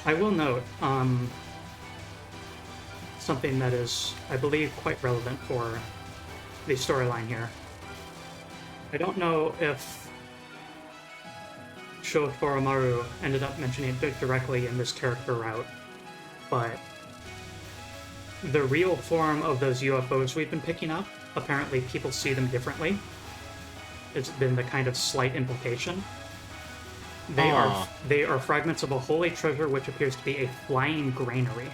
I will note something that is, I believe, quite relevant for the storyline here. I don't know if Sho Toromaru ended up mentioning it directly in this character route, but the real form of those UFOs we've been picking up, apparently people see them differently. It's been the kind of slight implication. They are fragments of a holy treasure which appears to be a flying granary.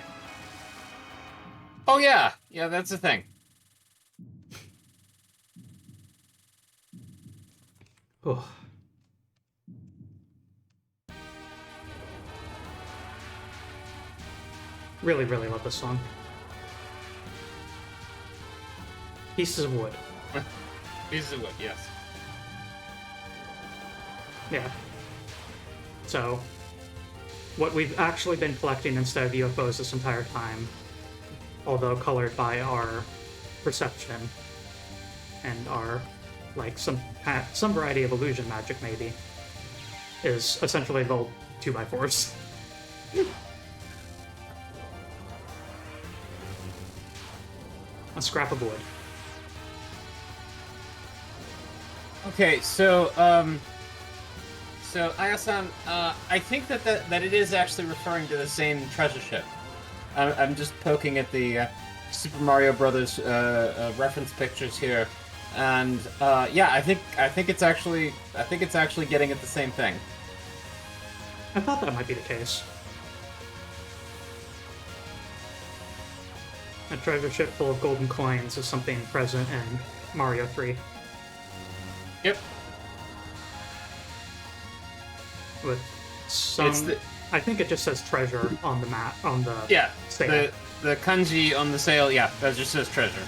Oh yeah, that's the thing. Oh. Really, really love this song. Pieces of wood. Pieces of wood, yes. Yeah. So, what we've actually been collecting instead of UFOs this entire time, although colored by our perception and our, like, some variety of illusion magic, maybe, is essentially the 2x4s. A scrap of wood. Okay, so Aya-san, I think that it is actually referring to the same treasure ship. I'm just poking at the Super Mario Brothers reference pictures here, and yeah, I think it's actually getting at the same thing. I thought that might be the case. A treasure ship full of golden coins is something present in Mario 3. Yep. With some... I think it just says treasure on the map, on the sail. The kanji on the sail, yeah, that just says treasure.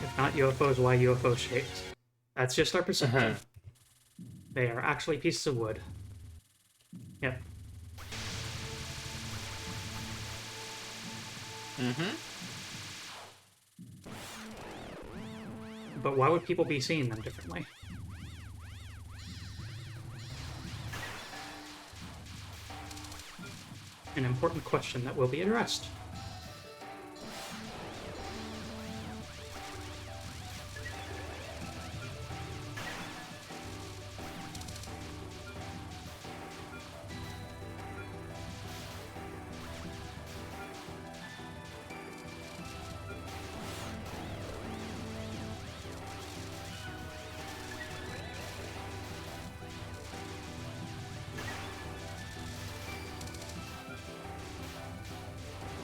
If not UFOs, why UFO shaped? That's just our perception. They are actually pieces of wood. Yep. But why would people be seeing them differently? An important question that will be addressed.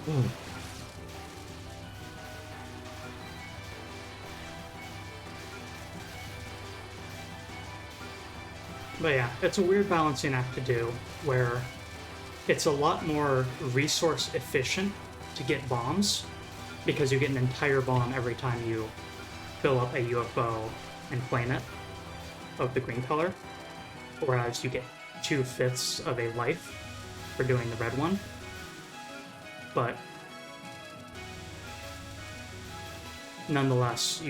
Ooh. But yeah, it's a weird balancing act to do where it's a lot more resource efficient to get bombs because you get an entire bomb every time you fill up a UFO and claim it of the green color, whereas you get 2/5 of a life for doing the red one. But nonetheless,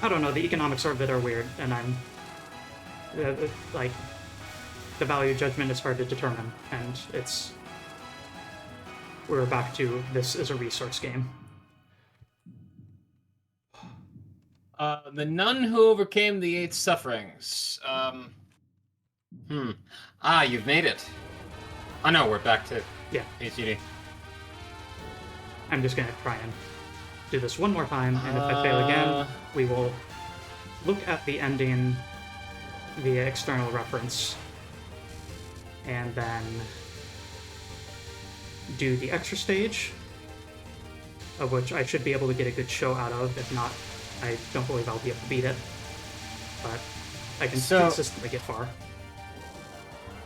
I don't know, the economics of it are weird, and like, the value judgment is hard to determine, and we're back to this is a resource game. The nun who overcame the 8 sufferings. You've made it. Oh no, we're back to Yeah. ACD. I'm just gonna try and do this one more time, and if I fail again, we will look at the ending via external reference, and then do the extra stage, of which I should be able to get a good show out of. If not, I don't believe I'll be able to beat it, but I can consistently get far.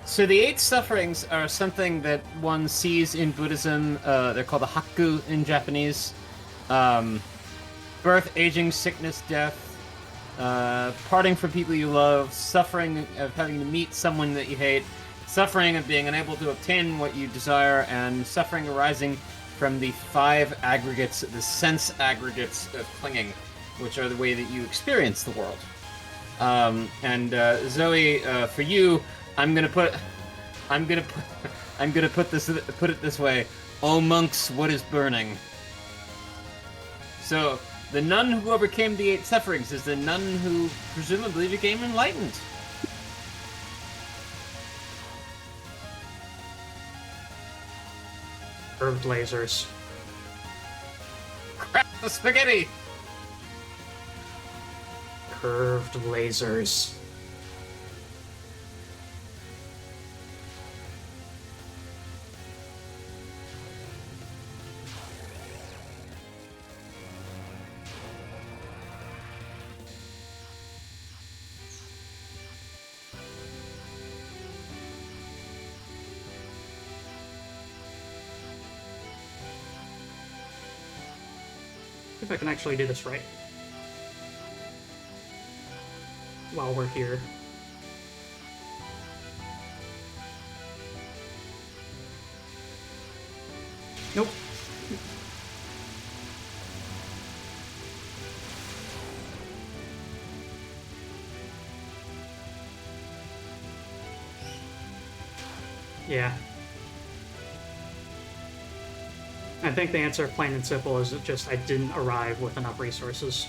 So the 8 sufferings are something that one sees in Buddhism. They're called the Hakku in Japanese. Birth, aging, sickness, death, parting from people you love, suffering of having to meet someone that you hate, suffering of being unable to obtain what you desire, and suffering arising from the 5 aggregates, the sense aggregates of clinging, which are the way that you experience the world. Zoe, for you, I'm gonna put it this way: "O monks, what is burning?" So, the nun who overcame the 8 sufferings is the nun who presumably became enlightened. Curved lasers. Crap the spaghetti! Curved lasers. If I can actually do this right while we're here. Nope. Yeah. I think the answer, plain and simple, is just I didn't arrive with enough resources.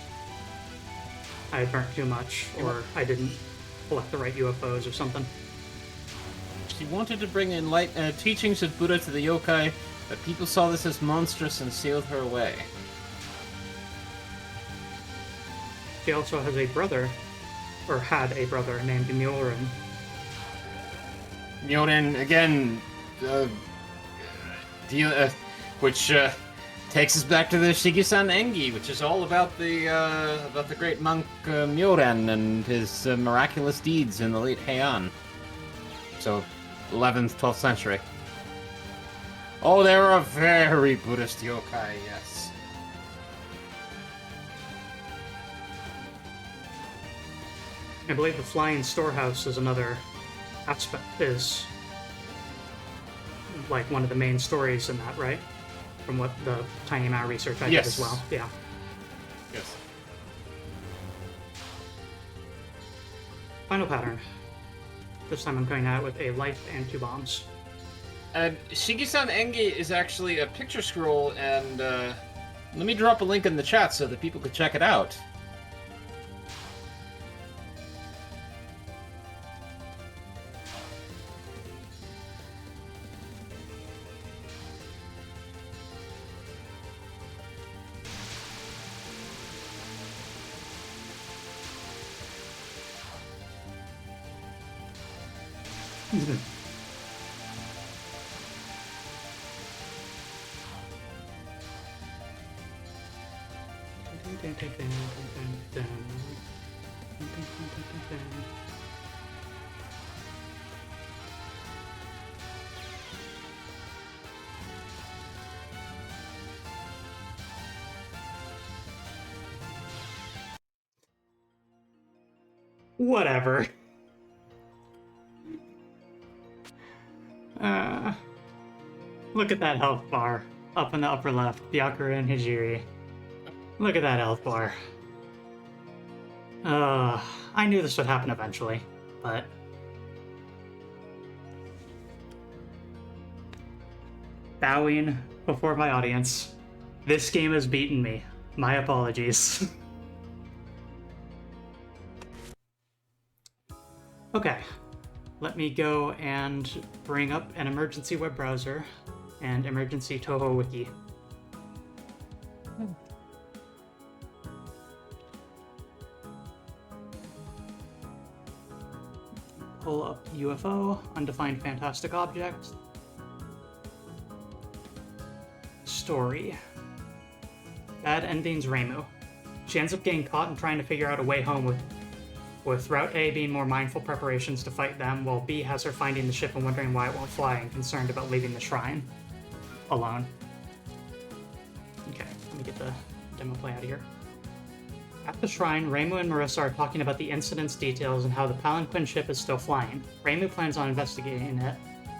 I burnt too much, or I didn't collect the right UFOs or something. She wanted to bring in teachings of Buddha to the yokai, but people saw this as monstrous and sealed her away. She also has a brother, or had a brother, named Myorin. Myorin, again, which takes us back to the Shigisan Engi, which is all about the great monk Myorin and his miraculous deeds in the late Heian. So, 11th, 12th century. Oh, they're a very Buddhist yokai, yes. I believe the flying storehouse is another aspect, is like one of the main stories in that, right? From what the tiny amount of research I did as well. Yeah. Yes. Final pattern. This time I'm coming at it with a life and 2 bombs. Shigisan Engi is actually a picture scroll, and let me drop a link in the chat so that people could check it out. Whatever. Look at that health bar up in the upper left. Byakura and Hijiri. Look at that health bar. I knew this would happen eventually, but... Bowing before my audience. This game has beaten me. My apologies. Okay. Let me go and bring up an emergency web browser and emergency Touhou wiki. Pull up UFO, undefined fantastic object. Story. Bad endings Reimu. She ends up getting caught and trying to figure out a way home with Route A being more mindful preparations to fight them, while B has her finding the ship and wondering why it won't fly and concerned about leaving the shrine alone. Okay, let me get the demo play out of here. At the shrine, Reimu and Marissa are talking about the incident's details and how the Palanquin ship is still flying. Reimu plans on investigating it.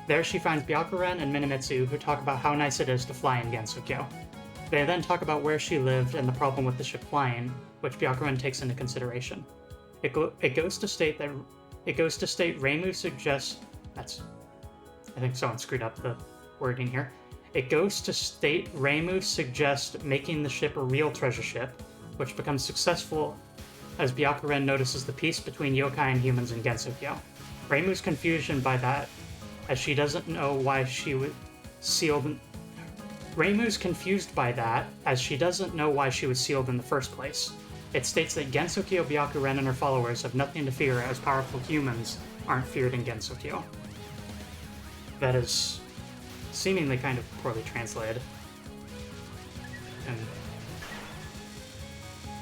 There she finds Byakuren and Minomitsu, who talk about how nice it is to fly in Gensokyo. They then talk about where she lived and the problem with the ship flying, which Byakuren takes into consideration. It goes to state Reimu suggests... I think someone screwed up the wording here. It goes to state Reimu suggests making the ship a real treasure ship, which becomes successful as Byakuren notices the peace between yokai and humans in Gensokyo. Reimu's confusion by that, as she doesn't know why she was sealed... Reimu's confused by that, as she doesn't know why she was sealed in the first place. It states that Gensokyo Byakuren and her followers have nothing to fear, as powerful humans aren't feared in Gensokyo. That is seemingly kind of poorly translated. And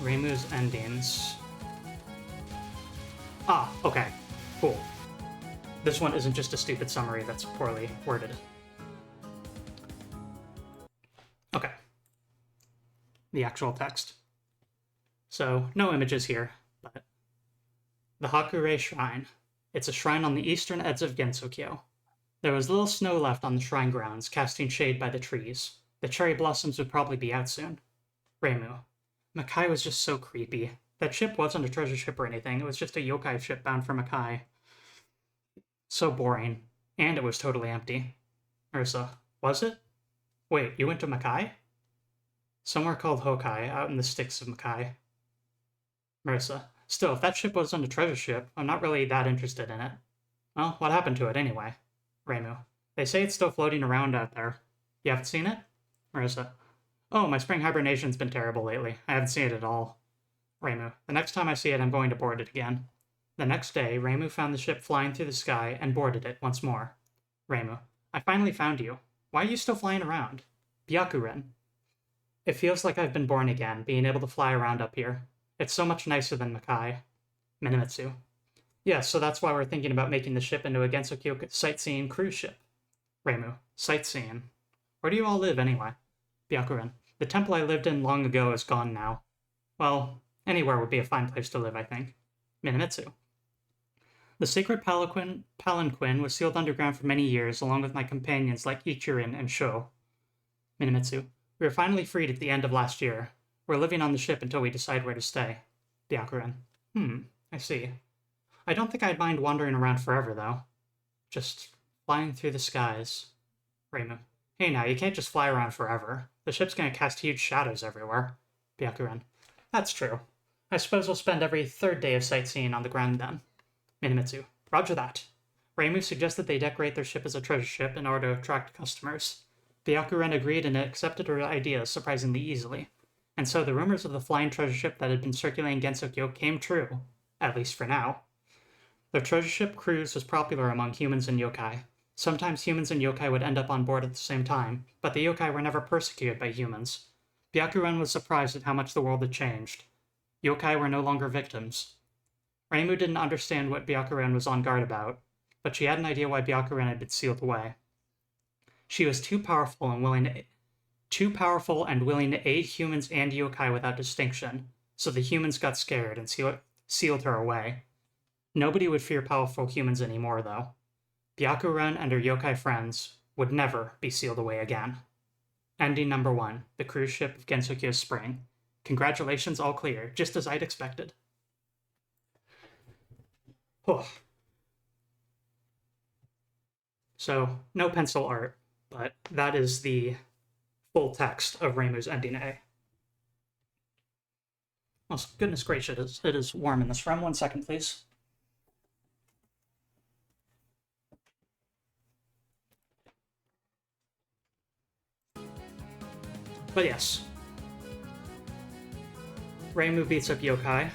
Reimu's endings. Ah, okay. Cool. This one isn't just a stupid summary that's poorly worded. Okay. The actual text. So, no images here, but... The Hakure Shrine. It's a shrine on the eastern edge of Gensokyo. There was little snow left on the shrine grounds, casting shade by the trees. The cherry blossoms would probably be out soon. Reimu. Makai was just so creepy. That ship wasn't a treasure ship or anything, it was just a yokai ship bound for Makai. So boring. And it was totally empty. Ursa. Was it? Wait, you went to Makai? Somewhere called Hokai, out in the sticks of Makai. Marissa. Still, if that ship wasn't a treasure ship, I'm not really that interested in it. Well, what happened to it anyway? Reimu. They say it's still floating around out there. You haven't seen it? Marissa. Oh, my spring hibernation's been terrible lately. I haven't seen it at all. Reimu. The next time I see it, I'm going to board it again. The next day, Reimu found the ship flying through the sky and boarded it once more. Reimu. I finally found you. Why are you still flying around? Byakuren. It feels like I've been born again, being able to fly around up here. It's so much nicer than Makai. Minomitsu. Yes, so that's why we're thinking about making the ship into a Gensokyo sightseeing cruise ship. Reimu. Sightseeing. Where do you all live, anyway? Byakuren. The temple I lived in long ago is gone now. Well, anywhere would be a fine place to live, I think. Minomitsu. The sacred palanquin was sealed underground for many years, along with my companions like Ichirin and Sho. Minomitsu. We were finally freed at the end of last year. We're living on the ship until we decide where to stay. Byakuren. I see. I don't think I'd mind wandering around forever, though. Just flying through the skies. Reimu. Hey now, you can't just fly around forever. The ship's gonna cast huge shadows everywhere. Byakuren. That's true. I suppose we'll spend every third day of sightseeing on the ground then. Minomitsu. Roger that. Reimu suggested they decorate their ship as a treasure ship in order to attract customers. Byakuren agreed and accepted her idea surprisingly easily. And so the rumors of the flying treasure ship that had been circulating Gensokyo came true, at least for now. The treasure ship cruise was popular among humans and yokai. Sometimes humans and yokai would end up on board at the same time, but the yokai were never persecuted by humans. Byakuren was surprised at how much the world had changed. Yokai were no longer victims. Reimu didn't understand what Byakuren was on guard about, but she had an idea why Byakuren had been sealed away. She was too powerful and willing to aid humans and yokai without distinction, so the humans got scared and sealed her away. Nobody would fear powerful humans anymore, though. Byakuren and her yokai friends would never be sealed away again. Ending number 1, the cruise ship of Gensokyo's Spring. Congratulations, all clear, just as I'd expected. Oh. So, no pencil art, but that is the full text of Reimu's ending A. Oh, goodness gracious, it is warm in this room. 1 second, please. But yes. Reimu beats up yokai.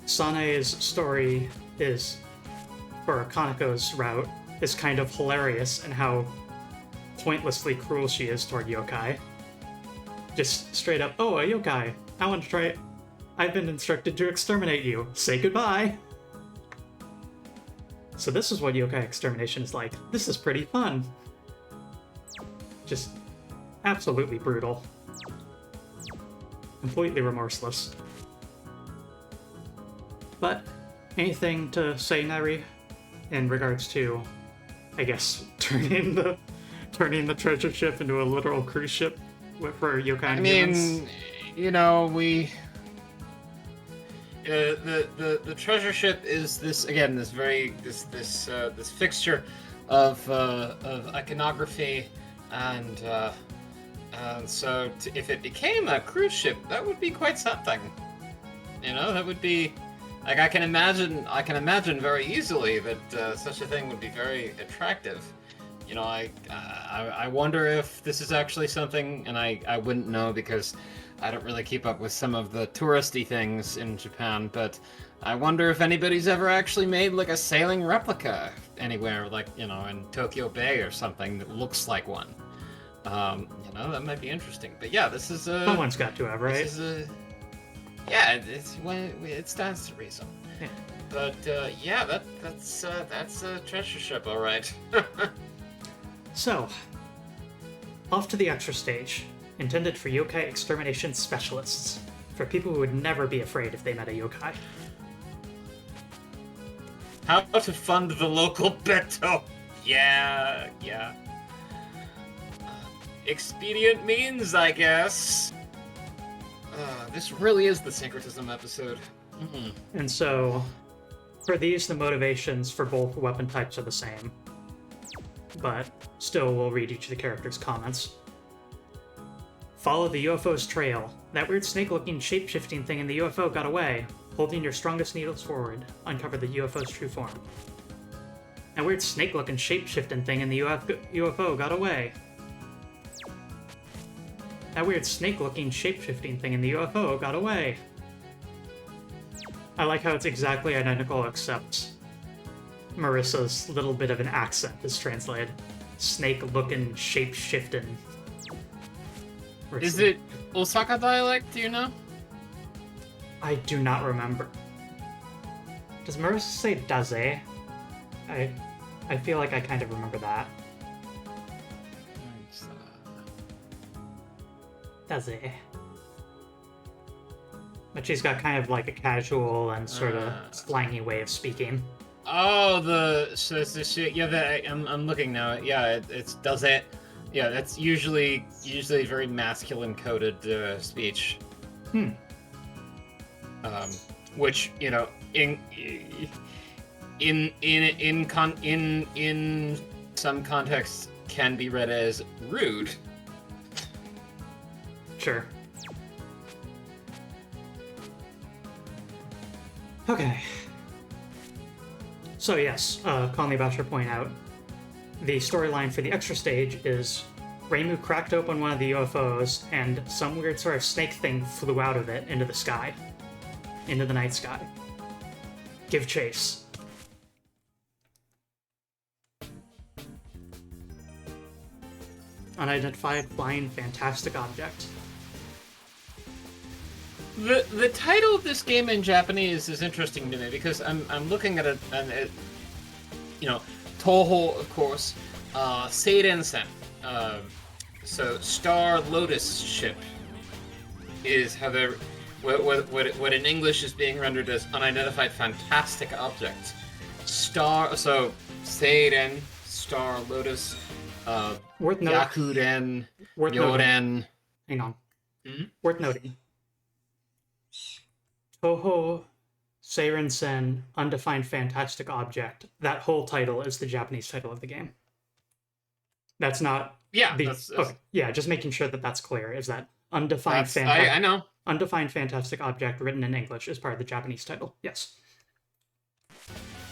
Sanae's story is, for Kaneko's route, is kind of hilarious in how pointlessly cruel she is toward yokai. Just straight up, oh, a yokai. I want to try it. I've been instructed to exterminate you. Say goodbye. So this is what yokai extermination is like. This is pretty fun. Just absolutely brutal. Completely remorseless. But anything to say, Nyri, in regards to, I guess, turning the treasure ship into a literal cruise ship for yokai and humans? You know, we the treasure ship is this fixture of iconography, and so if it became a cruise ship, that would be quite something. You know, that would be like I can imagine very easily that such a thing would be very attractive. You know, I wonder if this is actually something, and I wouldn't know because I don't really keep up with some of the touristy things in Japan, but I wonder if anybody's ever actually made like a sailing replica anywhere, like, you know, in Tokyo Bay or something that looks like one. You know, that might be interesting. But yeah, this is a... Someone's got to have, right? This is a... Yeah, it stands to reason. Yeah. But yeah, that's a treasure ship, all right. So, off to the extra stage, intended for yokai extermination specialists, for people who would never be afraid if they met a yokai. How to fund the local betto. Yeah. Expedient means, I guess. This really is the syncretism episode. Mm-hmm. And so, for these, the motivations for both weapon types are the same. But still, we'll read each of the characters' comments. Follow the UFO's trail. That weird snake-looking shape-shifting thing in the UFO got away. Holding your strongest needles forward, uncover the UFO's true form. That weird snake-looking shape-shifting thing in the UFO got away. That weird snake-looking shape-shifting thing in the UFO got away. I like how it's exactly identical, except Marissa's little bit of an accent is translated. Snake-looking shape-shifting. Is it Osaka dialect, do you know? I do not remember. Does Marissa say daze? I feel like I kind of remember that. Daze. But she's got kind of like a casual and sort of slangy way of speaking. Oh, I'm looking now. Yeah, it's does it. Yeah, that's usually very masculine coded speech. Which, you know, in some contexts can be read as rude. Sure. Okay. So yes, Conley Basher point out, the storyline for the extra stage is Reimu cracked open one of the UFOs and some weird sort of snake thing flew out of it into the sky. Into the night sky. Give chase. Unidentified flying fantastic object. The title of this game in Japanese is interesting to me because I'm looking at Touhou, of course, Seiren-sen. So Star Lotus ship is how they what in English is being rendered as unidentified fantastic object. So Seiren, Star Lotus, Worth noting. Yakuden, Worth noting. Yoren. Hang on. Hmm? Worth noting. Touhou Seiren-sen Undefined Fantastic Object. That whole title is the Japanese title of the game. That's not Yeah, the that's okay. Yeah, just making sure that that's clear. Is that Undefined I know. Undefined Fantastic Object written in English is part of the Japanese title. Yes.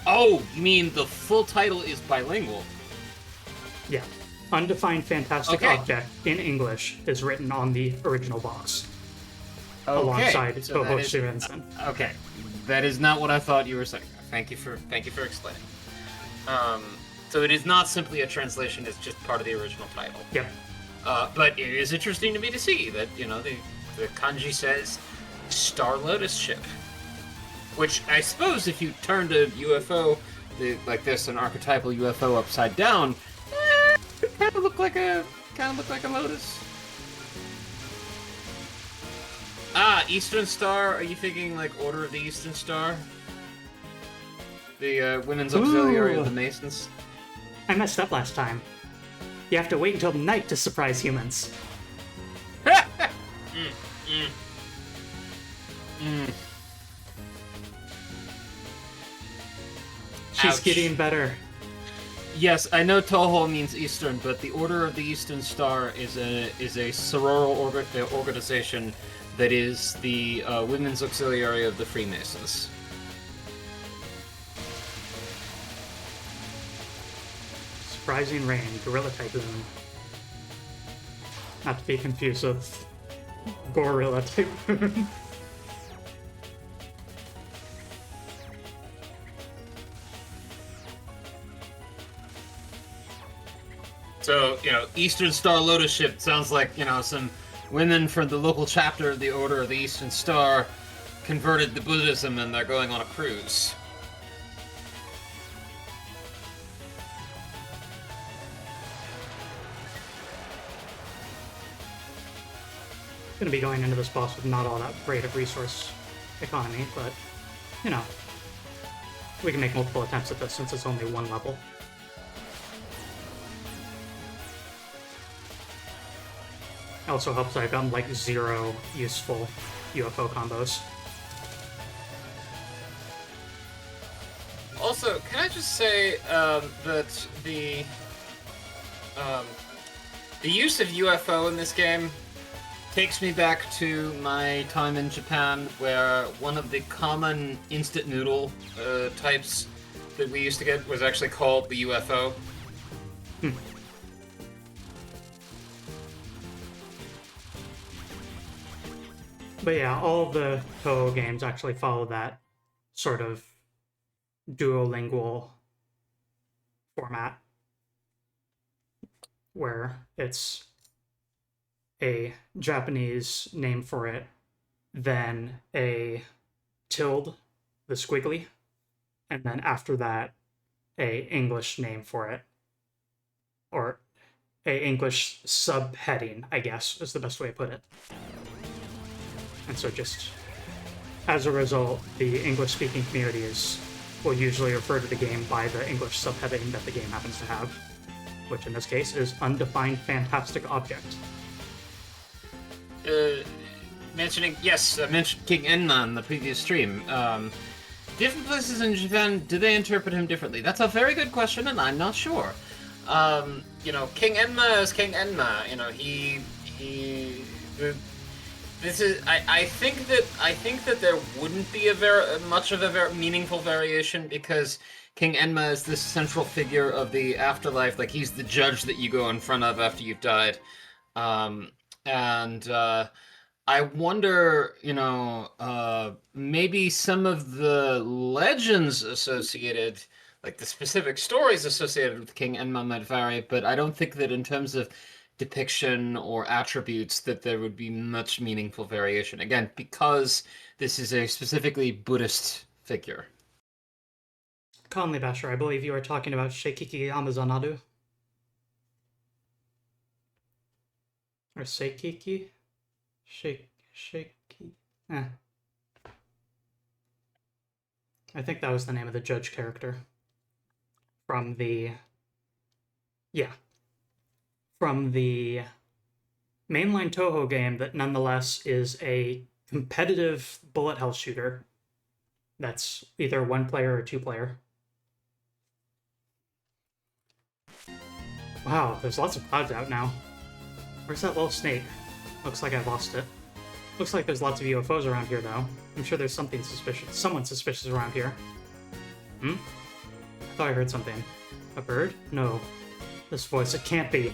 Oh, you mean the full title is bilingual? Yeah. Undefined Fantastic Okay. Object in English is written on the original box Okay. alongside so Touhou that is- Seiren-sen. Okay, that is not what I thought you were saying. Thank you for explaining. So it is not simply a translation; it's just part of the original title. Yep. But it is interesting to me to see that the kanji says Star Lotus ship, which I suppose if you turned a UFO like this, an archetypal UFO upside down, it kind of look like a lotus. Eastern Star. Are you thinking like Order of the Eastern Star? The women's auxiliary Ooh. of the Masons. I messed up last time. You have to wait until night to surprise humans. She's Ouch. getting better. Yes, I know Touhou means Eastern, but the Order of the Eastern Star is a sororal organization that is the women's auxiliary of the Freemasons. Surprising Rain, Gorilla Tycoon. Not to be confused with Gorilla Tycoon. So, Eastern Star Lotus ship sounds like, some women from the local chapter of the Order of the Eastern Star converted to Buddhism and they're going on a cruise. Gonna be going into this boss with not all that great of resource economy, but, we can make multiple attempts at this since it's only one level. Also helps I've gotten like 0 useful UFO combos. Also, can I just say that the use of UFO in this game takes me back to my time in Japan, where one of the common instant noodle types that we used to get was actually called the UFO. But yeah, all of the Touhou games actually follow that sort of duolingual format, where it's a Japanese name for it, then a tilde, the squiggly, and then after that, a English name for it, or a English subheading, I guess, is the best way to put it. And so just as a result, the English-speaking communities will usually refer to the game by the English subheading that the game happens to have, which in this case is Undefined Fantastic Object. I mentioned King Enma in the previous stream. Different places in Japan, do they interpret him differently? That's a very good question, and I'm not sure. King Enma is King Enma. I think that there wouldn't be much of a very meaningful variation because King Enma is this central figure of the afterlife. Like, he's the judge that you go in front of after you've died. I wonder, maybe some of the legends associated, like the specific stories associated with King Enma might vary, but I don't think that in terms of depiction or attributes that there would be much meaningful variation. Again, because this is a specifically Buddhist figure. Conley Basher, I believe you are talking about Sheikiki Amazonadu. Or Seikiki? Sheiki? Eh. I think that was the name of the judge character. From the mainline Touhou game that nonetheless is a competitive bullet hell shooter that's either one player or two player. Wow, there's lots of clouds out now. Where's that little snake? Looks like I lost it. Looks like there's lots of UFOs around here, though. I'm sure there's something suspicious. Someone suspicious around here. I thought I heard something. A bird? No. This voice, it can't be.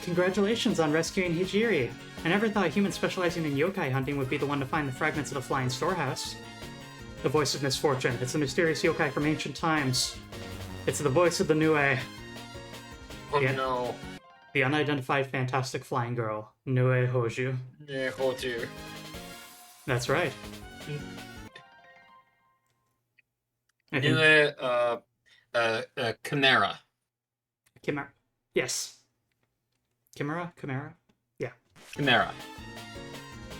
Congratulations on rescuing Hijiri. I never thought a human specializing in yokai hunting would be the one to find the fragments of the flying storehouse. The voice of misfortune. It's the mysterious yokai from ancient times. It's the voice of the Nue. Oh no. The unidentified fantastic flying girl, Nue Hoju. Yeah, Hoju. That's right. Nue, Chimera. Chimera. Yes. Chimera? Yeah. Chimera.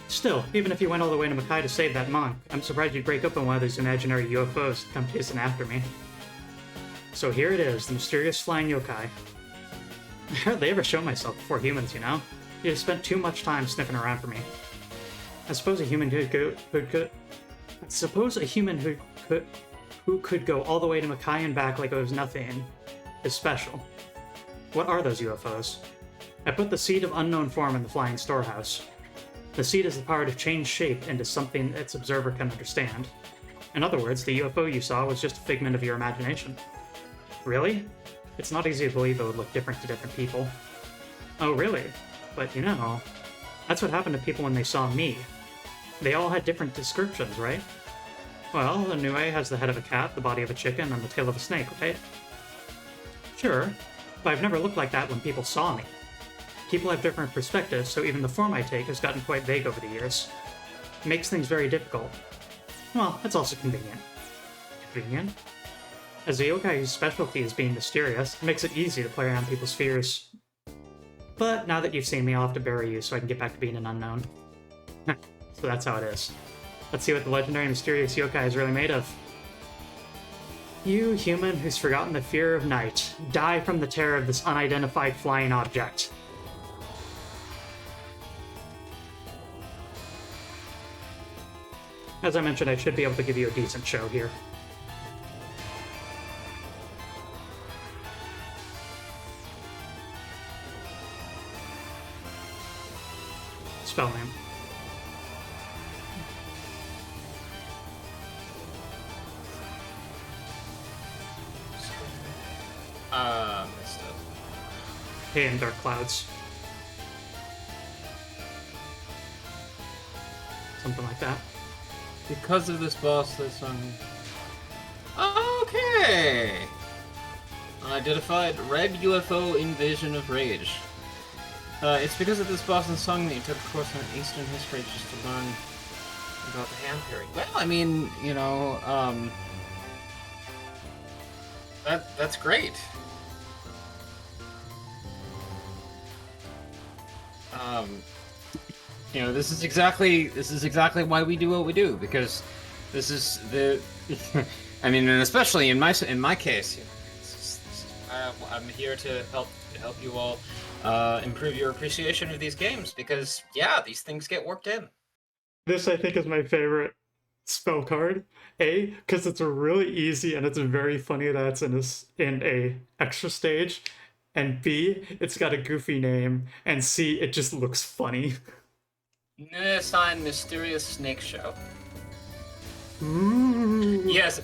Still, even if you went all the way to Makai to save that monk, I'm surprised you'd break open one of those imaginary UFOs to come chasing after me. So here it is, the mysterious flying yokai. I hardly ever show myself before humans, you know? You just spent too much time sniffing around for me. I suppose a human who could go all the way to Makai and back like it was nothing is special. What are those UFOs? I put the seed of unknown form in the flying storehouse. The seed is the power to change shape into something its observer can understand. In other words, the UFO you saw was just a figment of your imagination. Really? It's not easy to believe it would look different to different people. Oh, really? But you know, that's what happened to people when they saw me. They all had different descriptions, right? Well, the Nue has the head of a cat, the body of a chicken, and the tail of a snake, right? Sure, but I've never looked like that when people saw me. People have different perspectives, so even the form I take has gotten quite vague over the years. It makes things very difficult. Well, that's also convenient. Convenient? As a yokai whose specialty is being mysterious, it makes it easy to play around people's fears. But now that you've seen me, I'll have to bury you so I can get back to being an unknown. So that's how it is. Let's see what the legendary mysterious yokai is really made of. You, human who's forgotten the fear of night, die from the terror of this unidentified flying object. As I mentioned, I should be able to give you a decent show here. Spell name. Messed up. Hey, in Dark Clouds. Something like that. Because of this boss, this one. Okay! Unidentified red UFO invasion of rage. It's because of this boss and song that you took a course on Eastern history just to learn about the Han period. Well, I mean, you know, that's great. You know, this is exactly why we do what we do, because this is the I mean, and especially in my case, you know, I'm here to help you all improve your appreciation of these games, because yeah, these things get worked in. This, I think, is my favorite spell card. A, because it's really easy and it's very funny that it's in a extra stage. And B, it's got a goofy name. And C, it just looks funny. Sign Mysterious Snake Show. Ooh. Yes,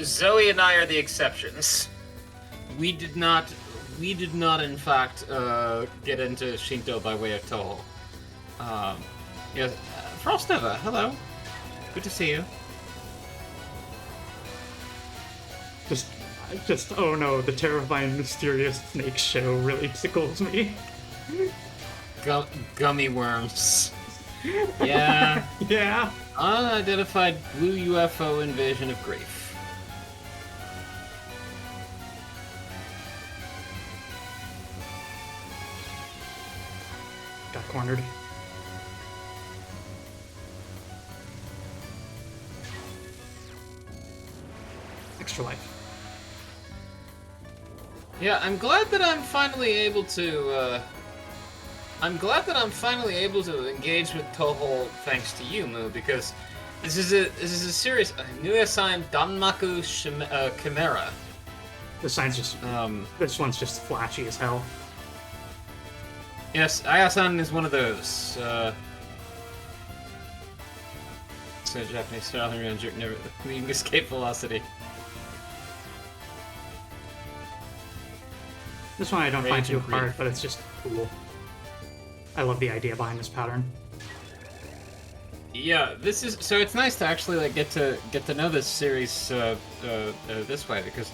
Zoe and I are the exceptions. We did not, in fact, get into Shinto by way of Touhou. Yes, Frostnova, hello. Good to see you. Just, Just, oh no, the terrifying, mysterious snake show really tickles me. Gummy worms. Yeah. Yeah. Unidentified blue UFO invasion of grief. Got cornered. Extra life. Yeah, I'm glad that I'm finally able to. I'm glad that I'm finally able to engage with Touhou thanks to you, Moo, because this is a serious new assigned Danmaku Chimera. This sign's just. This one's just flashy as hell. Yes, Ayasan is one of those. So Japanese style never leaving escape velocity. This one I don't find Rage too and greed. hard, but it's just cool. I love the idea behind this pattern. Yeah, this is so. It's nice to actually like get to know this series this way because,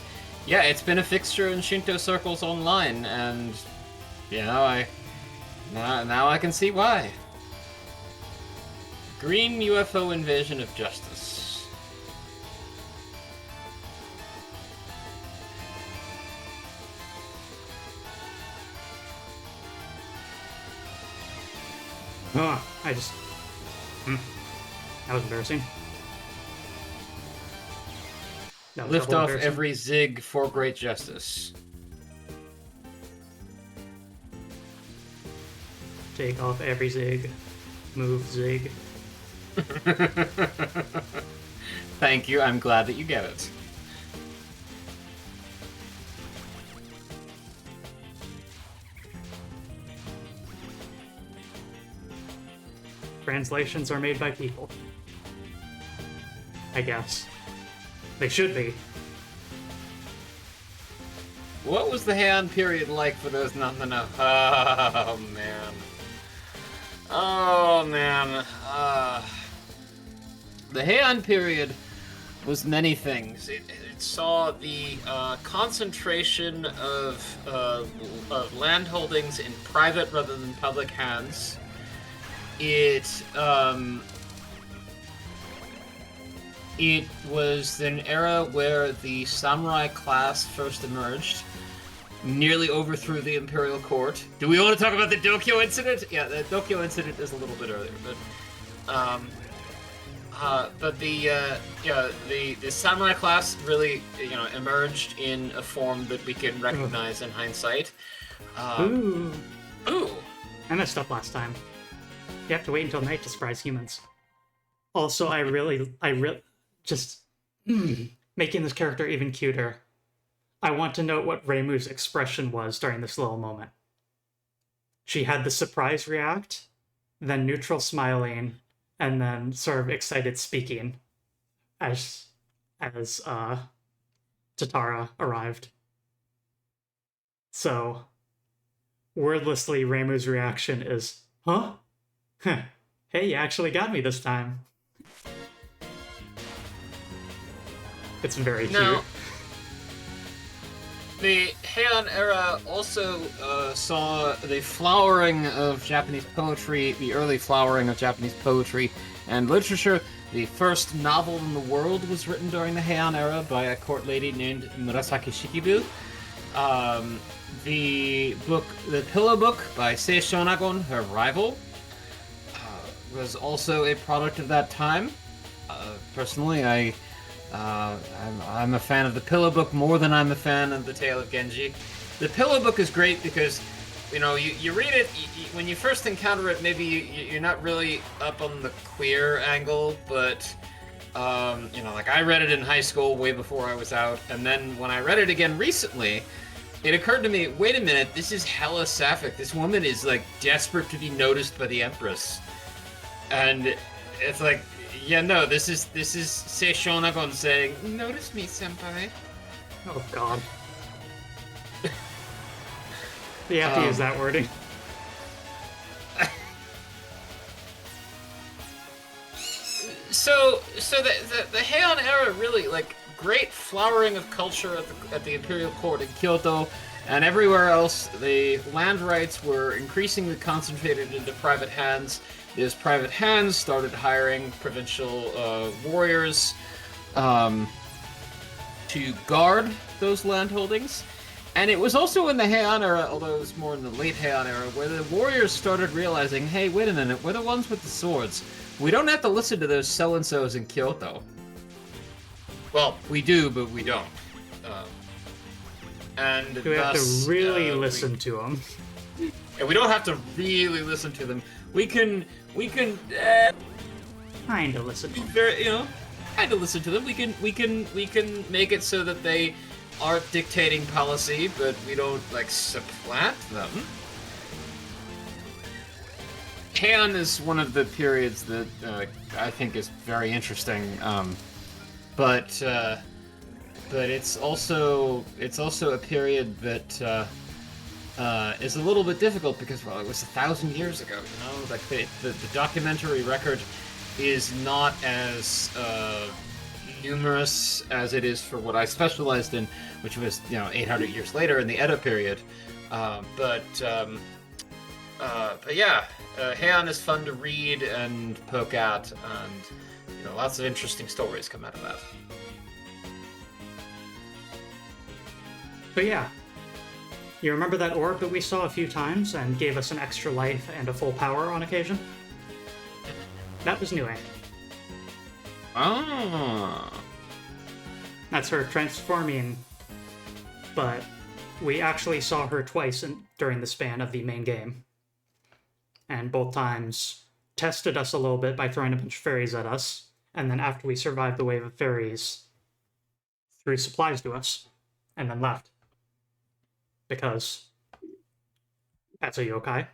yeah, it's been a fixture in Shinto circles online, and you know now I can see why. Green UFO invasion of justice. Oh, I just. That was embarrassing. That was Lift double off embarrassing. every zig for great justice. Take off every zig. Move zig. Thank you. I'm glad that you get it. Translations are made by people. I guess. They should be. What was the Heian period like for those not in the know? Oh man. Oh man. The Heian period was many things. It saw the concentration of land holdings in private rather than public hands. It was an era where the samurai class first emerged, nearly overthrew the imperial court. Do we want to talk about the Dokyo incident? Yeah, the Dokyo incident is a little bit earlier, but the samurai class really emerged in a form that we can recognize in hindsight. Ooh. Ooh. I messed up last time. You have to wait until night to surprise humans. Also, I really just making this character even cuter. I want to note what Reimu's expression was during this little moment. She had the surprise react, then neutral smiling, and then sort of excited speaking as Tatara arrived. So, wordlessly, Reimu's reaction is, huh? Hey, you actually got me this time. It's very cute. The Heian era also saw the flowering of Japanese poetry, the early flowering of Japanese poetry and literature. The first novel in the world was written during the Heian era by a court lady named Murasaki Shikibu. The Pillow Book by Sei Shonagon, her rival, was also a product of that time. Personally, I'm a fan of the Pillow Book more than I'm a fan of the Tale of Genji. The Pillow Book is great because, you read it, when you first encounter it, maybe you're not really up on the queer angle, but, like I read it in high school way before I was out, and then when I read it again recently, it occurred to me, wait a minute, this is hella sapphic. This woman is, like, desperate to be noticed by the Empress. And it's like, yeah, no, this is Sei Shonagon saying, "Notice me, senpai." Oh god. You have to use that wording. So the Heian era really, like, great flowering of culture at the imperial court in Kyoto, and everywhere else, the land rights were increasingly concentrated into private hands. These private hands started hiring provincial warriors to guard those land holdings. And it was also in the Heian era, although it was more in the late Heian era, where the warriors started realizing, hey, wait a minute, we're the ones with the swords. We don't have to listen to those so-and-sos in Kyoto. Well, we do, but we don't. And Do we have to really listen to them? Yeah, we don't have to really listen to them. We can Kind of listen to be them. very, kind of listen to them. We can make it so that they aren't dictating policy, but we don't like supplant them. Heian is one of the periods that I think is very interesting, but it's also a period that is a little bit difficult because, well, it was 1,000 years ago. Like the documentary record is not as numerous as it is for what I specialized in, which was 800 years later in the Edo period. But yeah, Heian is fun to read and poke at, and lots of interesting stories come out of that. But yeah, you remember that orb that we saw a few times and gave us an extra life and a full power on occasion? That was Nyri. Ah. That's her transforming, but we actually saw her twice during the span of the main game. And both times tested us a little bit by throwing a bunch of fairies at us, and then after we survived the wave of fairies, threw supplies to us, and then left. Because, as a yokai,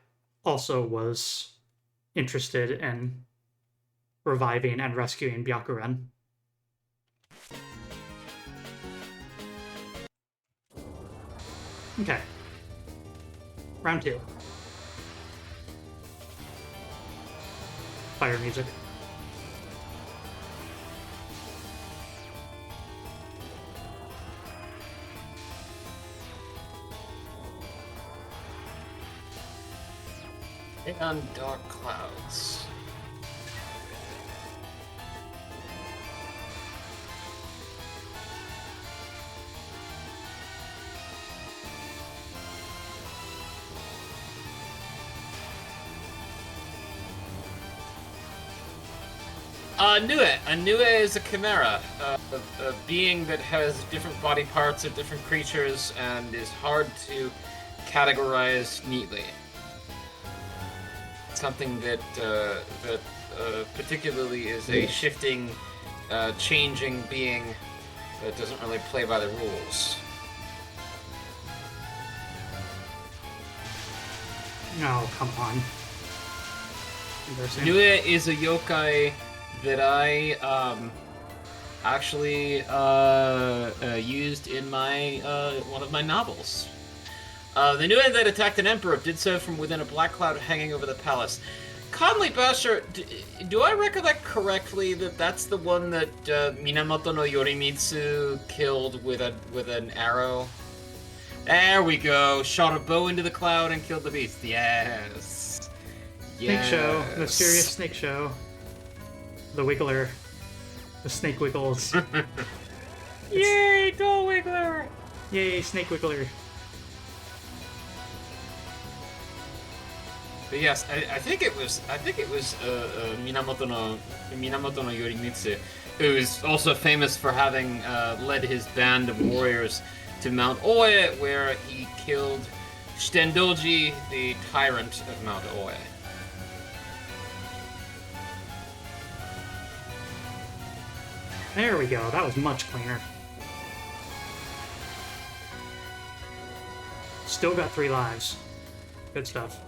also was interested in reviving and rescuing Byakuren. Okay. Round 2. Fire music. On dark clouds. Nue. A Nue is a chimera, a being that has different body parts of different creatures and is hard to categorize neatly. Something that particularly is a shifting, changing being that doesn't really play by the rules. No, come on. Nue is a yokai that I actually used in my one of my novels. The Nue that attacked an emperor did so from within a black cloud hanging over the palace. Conley Basher, do I recollect correctly that that's the one that Minamoto no Yorimitsu killed with an arrow? There we go. Shot a bow into the cloud and killed the beast. Yes. Snake show. Mysterious snake show. The Wiggler. The snake wiggles. Yay, Doll Wiggler! Yay, snake wiggler. But yes, I think it was Minamoto no Yorimitsu, who is also famous for having led his band of warriors to Mount Oe, where he killed Shitendoji, the tyrant of Mount Oe. There we go. That was much cleaner. Still got 3 lives. Good stuff.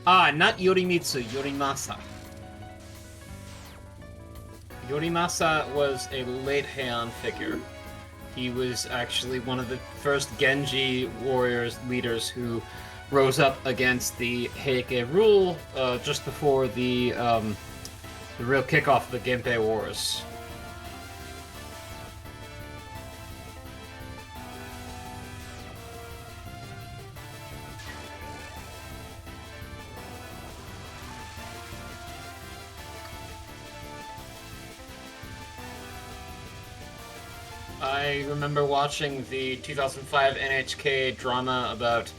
Not Yorimitsu, Yorimasa. Yorimasa was a late Heian figure. He was actually one of the first Genji warriors leaders who rose up against the Heike rule just before the real kickoff of the Genpei Wars. I remember watching the 2005 NHK drama about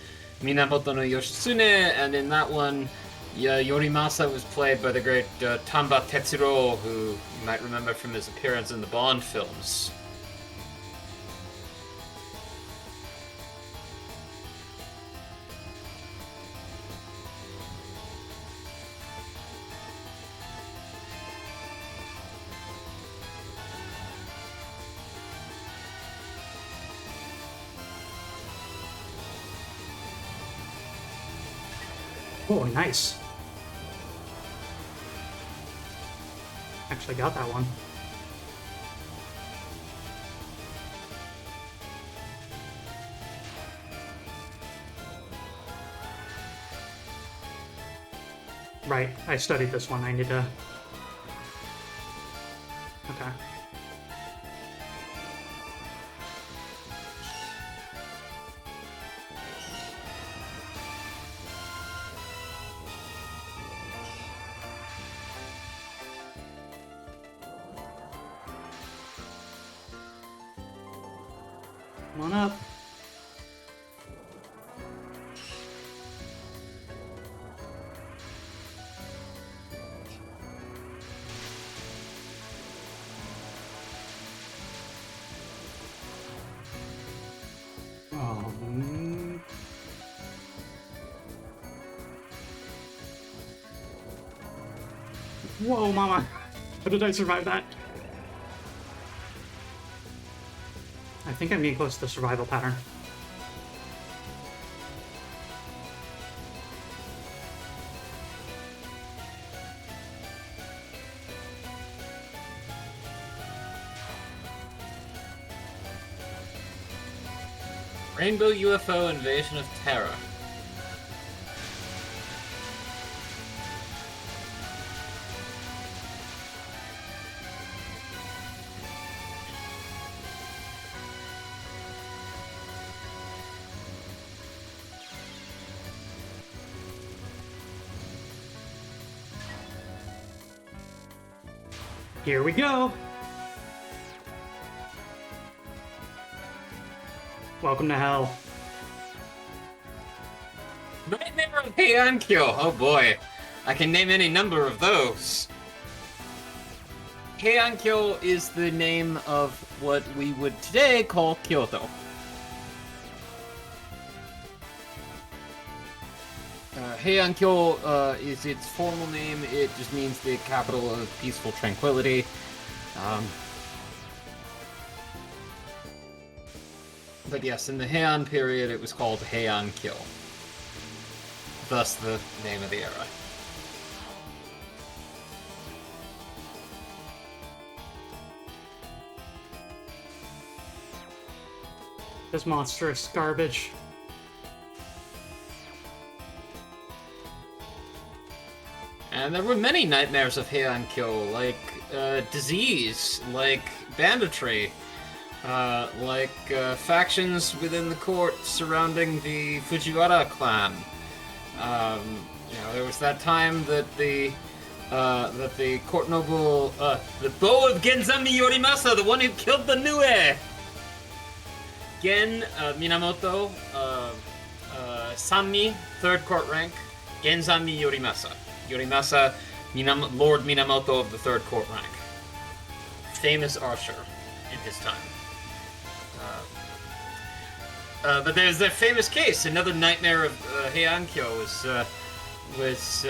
Minamoto no Yoshitsune, and in that one, Yorimasa was played by the great Tamba Tetsuro, who you might remember from his appearance in the Bond films. Oh, nice. Actually got that one. Right, I studied this one. I need to... Okay. Come on up. Oh, whoa, mama. How did I survive that? I think I'm getting close to the survival pattern. Rainbow UFO Invasion of Terra. Here we go. Welcome to hell. Nightmare of Heiankyo! Oh boy. I can name any number of those. Heiankyo is the name of what we would today call Kyoto. Heiankyo is its formal name. It just means the capital of peaceful tranquility. But yes, in the Heian period, it was called Heiankyo. Thus the name of the era. This monstrous garbage. And there were many nightmares of Heiankyo, like disease, like banditry, like factions within the court surrounding the Fujiwara clan. There was that time that the court noble, the bow of Genzami Yorimasa, the one who killed the Nue, Gen Minamoto, Sanmi, third court rank, Genzami Yorimasa. Yorimasa, Lord Minamoto of the third court rank. Famous archer in his time. But there's that famous case. Another nightmare of Heiankyo was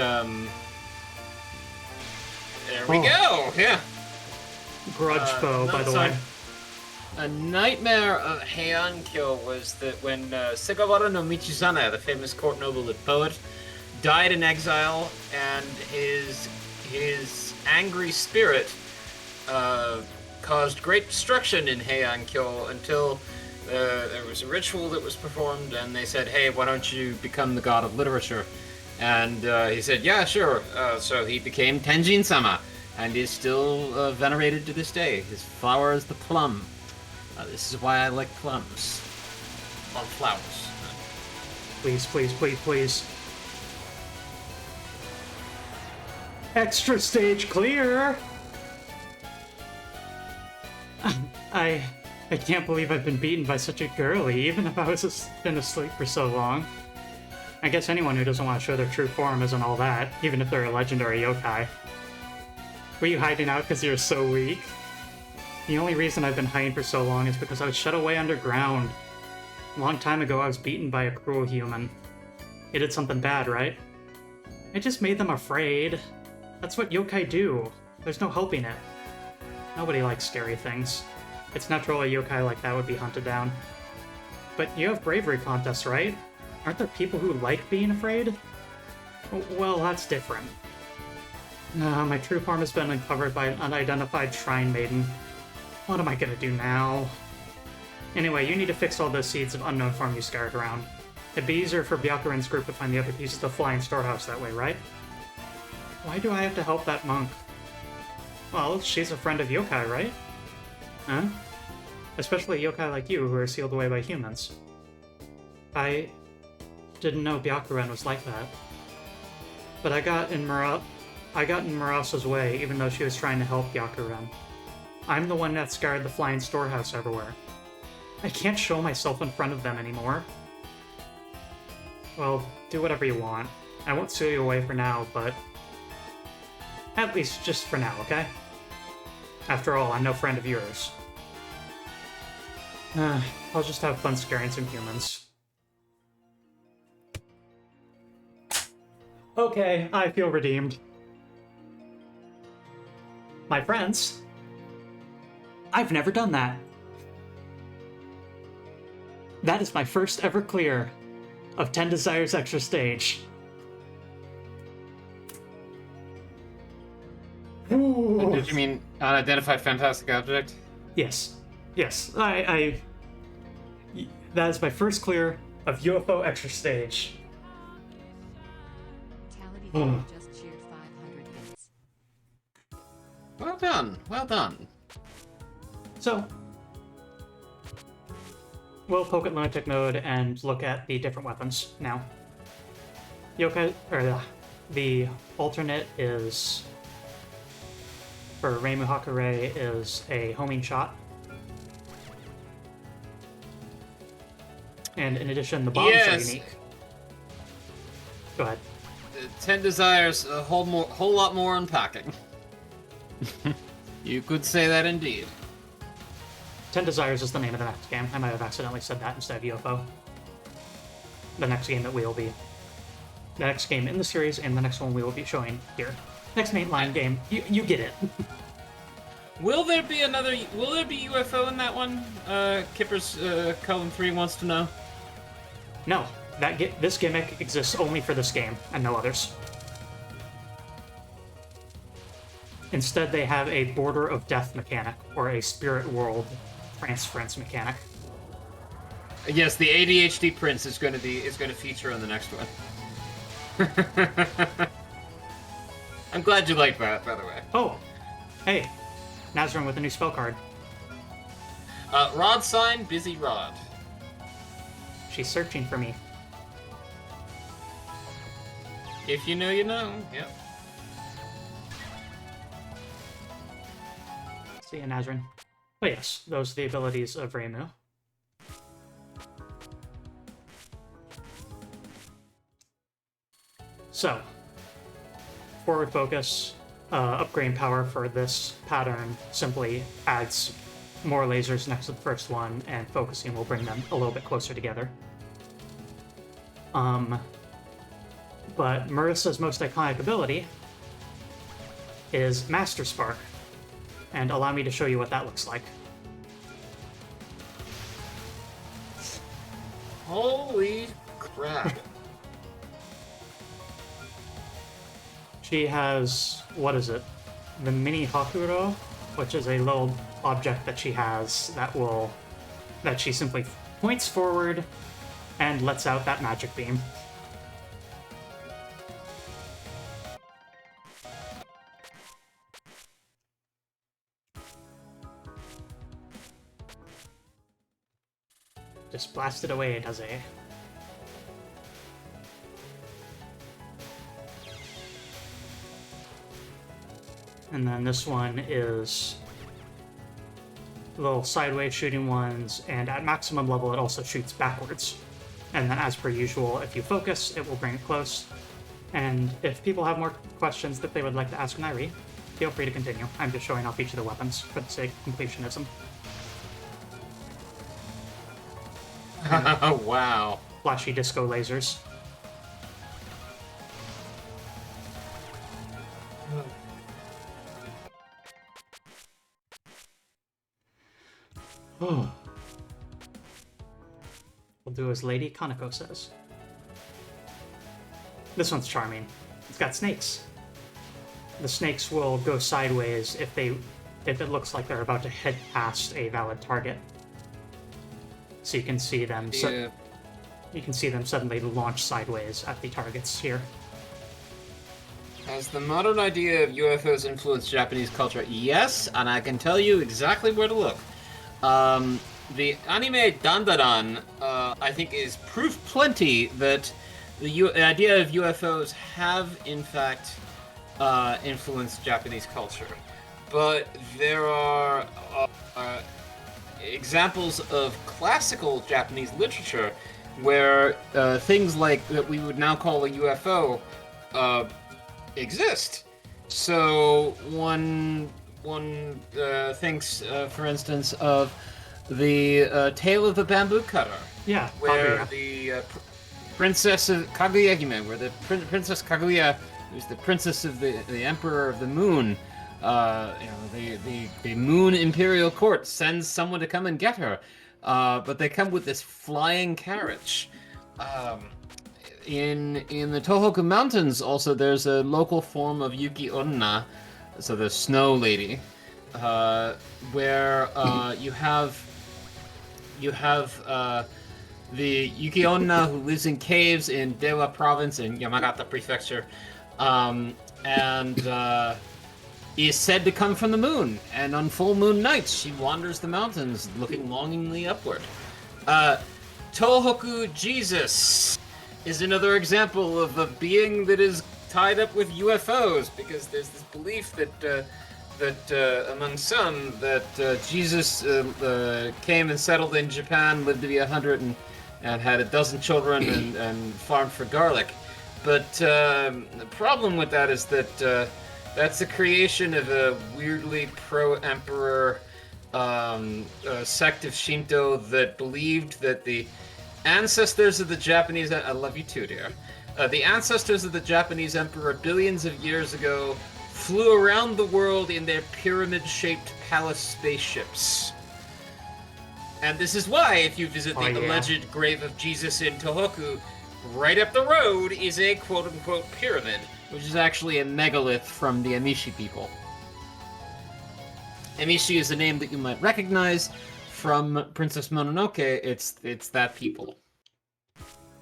there we go. Yeah. Grudge bow, by the way. A nightmare of Heiankyo was that when Segawara no Michizane, the famous court noble and poet, died in exile, and his angry spirit caused great destruction in Heiankyo until there was a ritual that was performed, and they said, "Hey, why don't you become the god of literature?" And he said, "Yeah, sure." So he became Tenjin-sama, and is still venerated to this day. His flower is the plum. This is why I like plums. Love flowers. Please, please, please, please. Extra stage clear! I I can't believe I've been beaten by such a girly, even if I was been asleep for so long. I guess anyone who doesn't want to show their true form isn't all that, even if they're a legendary yokai. Were you hiding out because you're so weak? The only reason I've been hiding for so long is because I was shut away underground. A long time ago, I was beaten by a cruel human. He did something bad, right? I just made them afraid. That's what yokai do. There's no helping it. Nobody likes scary things. It's natural a yokai like that would be hunted down. But you have bravery contests, right? Aren't there people who like being afraid? Well, that's different. My true form has been uncovered by an unidentified shrine maiden. What am I gonna do now? Anyway, you need to fix all those seeds of unknown form you scattered around. It'd be easier for Byakuren's group to find the other pieces of the flying storehouse that way, right? Why do I have to help that monk? Well, she's a friend of yokai, right? Huh? Especially yokai like you, who are sealed away by humans. I didn't know Byakuren was like that. But I got in Murasa's way, even though she was trying to help Byakuren. I'm the one that scarred the flying storehouse everywhere. I can't show myself in front of them anymore. Well, do whatever you want. I won't seal you away for now, but... at least just for now, okay? After all, I'm no friend of yours. I'll just have fun scaring some humans. Okay, I feel redeemed. My friends, I've never done that. That is my first ever clear of 10 Desires Extra Stage. Ooh. Did you mean unidentified fantastic object? Yes. Yes. That is my first clear of UFO Extra Stage. Vitality Hub just cheered 500 bits. Well done. Well done. So, we'll poke at lunatic mode and look at the different weapons now. The alternate is for Reimu Hakurei is a homing shot. And in addition, the bombs are unique. Go ahead. 10 desires, a whole lot more unpacking. You could say that indeed. 10 Desires is the name of the next game. I might have accidentally said that instead of UFO. The next game that we'll be... the next game in the series, and the next one we will be showing here. Next mainline game. You get it. Will there be UFO in that one? Kipper's Column 3 wants to know. No. This gimmick exists only for this game, and no others. Instead, they have a Border of Death mechanic, or a Spirit World transference mechanic. Yes, the ADHD Prince is going to feature in the next one. I'm glad you liked that, by the way. Oh, hey, Nazarene with a new spell card. Rod sign, busy Rod. She's searching for me. If you know, you know. Yep. See ya, Nazarene. But yes, those are the abilities of Reimu. So, forward focus, upgrade power for this pattern simply adds more lasers next to the first one, and focusing will bring them a little bit closer together. But Marisa's most iconic ability is Master Spark, and allow me to show you what that looks like. Holy crap. She has, what is it? The Mini Hakuro, which is a little object that she has that she simply points forward and lets out that magic beam. Just blast it away, does it? And then this one is little sideways shooting ones, and at maximum level it also shoots backwards. And then as per usual, if you focus, it will bring it close. And if people have more questions that they would like to ask Nyri, feel free to continue. I'm just showing off each of the weapons for the sake of completionism. Wow. Flashy disco lasers. Oh. We'll do as Lady Kaneko says. This one's charming. It's got snakes. The snakes will go sideways if it looks like they're about to head past a valid target. So you can see them. Yeah. You can see them suddenly launch sideways at the targets here. Has the modern idea of UFOs influenced Japanese culture? Yes, and I can tell you exactly where to look. The anime Dandadan, I think, is proof plenty that the idea of UFOs have, in fact, influenced Japanese culture. But there are examples of classical Japanese literature where things like that we would now call a UFO exist. So one thinks, for instance, of the Tale of the Bamboo Cutter. Yeah, Where Kaguya. the Princess of Kaguya-hime, where the Princess Kaguya, who's the princess of the Emperor of the Moon, the Moon Imperial Court sends someone to come and get her, but they come with this flying carriage. In the Touhou Mountains, also, there's a local form of Yuki Onna, so the Snow Lady, where you have the Yuki Onna who lives in caves in Dewa Province in Yamagata Prefecture, and is said to come from the moon. And on full moon nights, she wanders the mountains, looking longingly upward. Tohoku Jesus is another example of a being that is tied up with UFOs, because there's this belief that among some that Jesus came and settled in Japan, lived to be 100 and had a dozen children and farmed for garlic. But the problem with that is that that's a creation of a weirdly pro-emperor sect of Shinto that believed that the ancestors of the Japanese... I love you too, dear. The ancestors of the Japanese emperor billions of years ago flew around the world in their pyramid-shaped palace spaceships. And this is why, if you visit the alleged grave of Jesus in Tohoku, right up the road is a quote-unquote pyramid, which is actually a megalith from the Emishi people. Emishi is a name that you might recognize from Princess Mononoke. It's that people.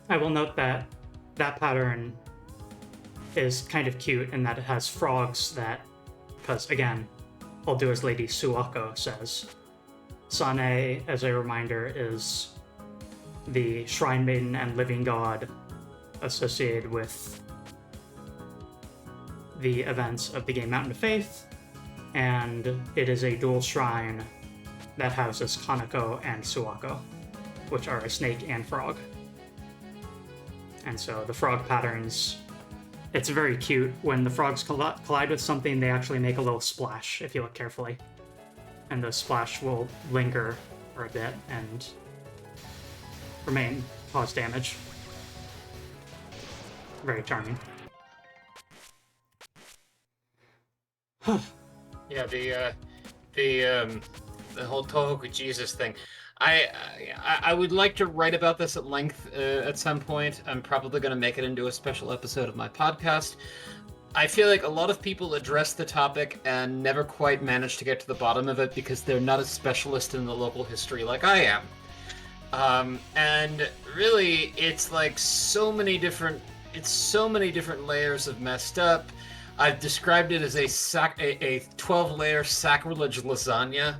I will note that that pattern is kind of cute in that it has frogs that, because again, I'll do as Lady Suwako says. Sanae, as a reminder, is the shrine maiden and living god associated with the events of the game Mountain of Faith, and it is a dual shrine that houses Kaneko and Suwako, which are a snake and frog. And so the frog patterns, it's very cute. When the frogs collide with something, they actually make a little splash, if you look carefully. And the splash will linger for a bit and cause damage. Very charming. Yeah, the whole Tohoku Jesus thing. I would like to write about this at length at some point. I'm probably going to make it into a special episode of my podcast. I feel like a lot of people address the topic and never quite manage to get to the bottom of it because they're not a specialist in the local history like I am. And really, it's like so many different layers of messed up. I've described it as a 12-layer sacrilege lasagna.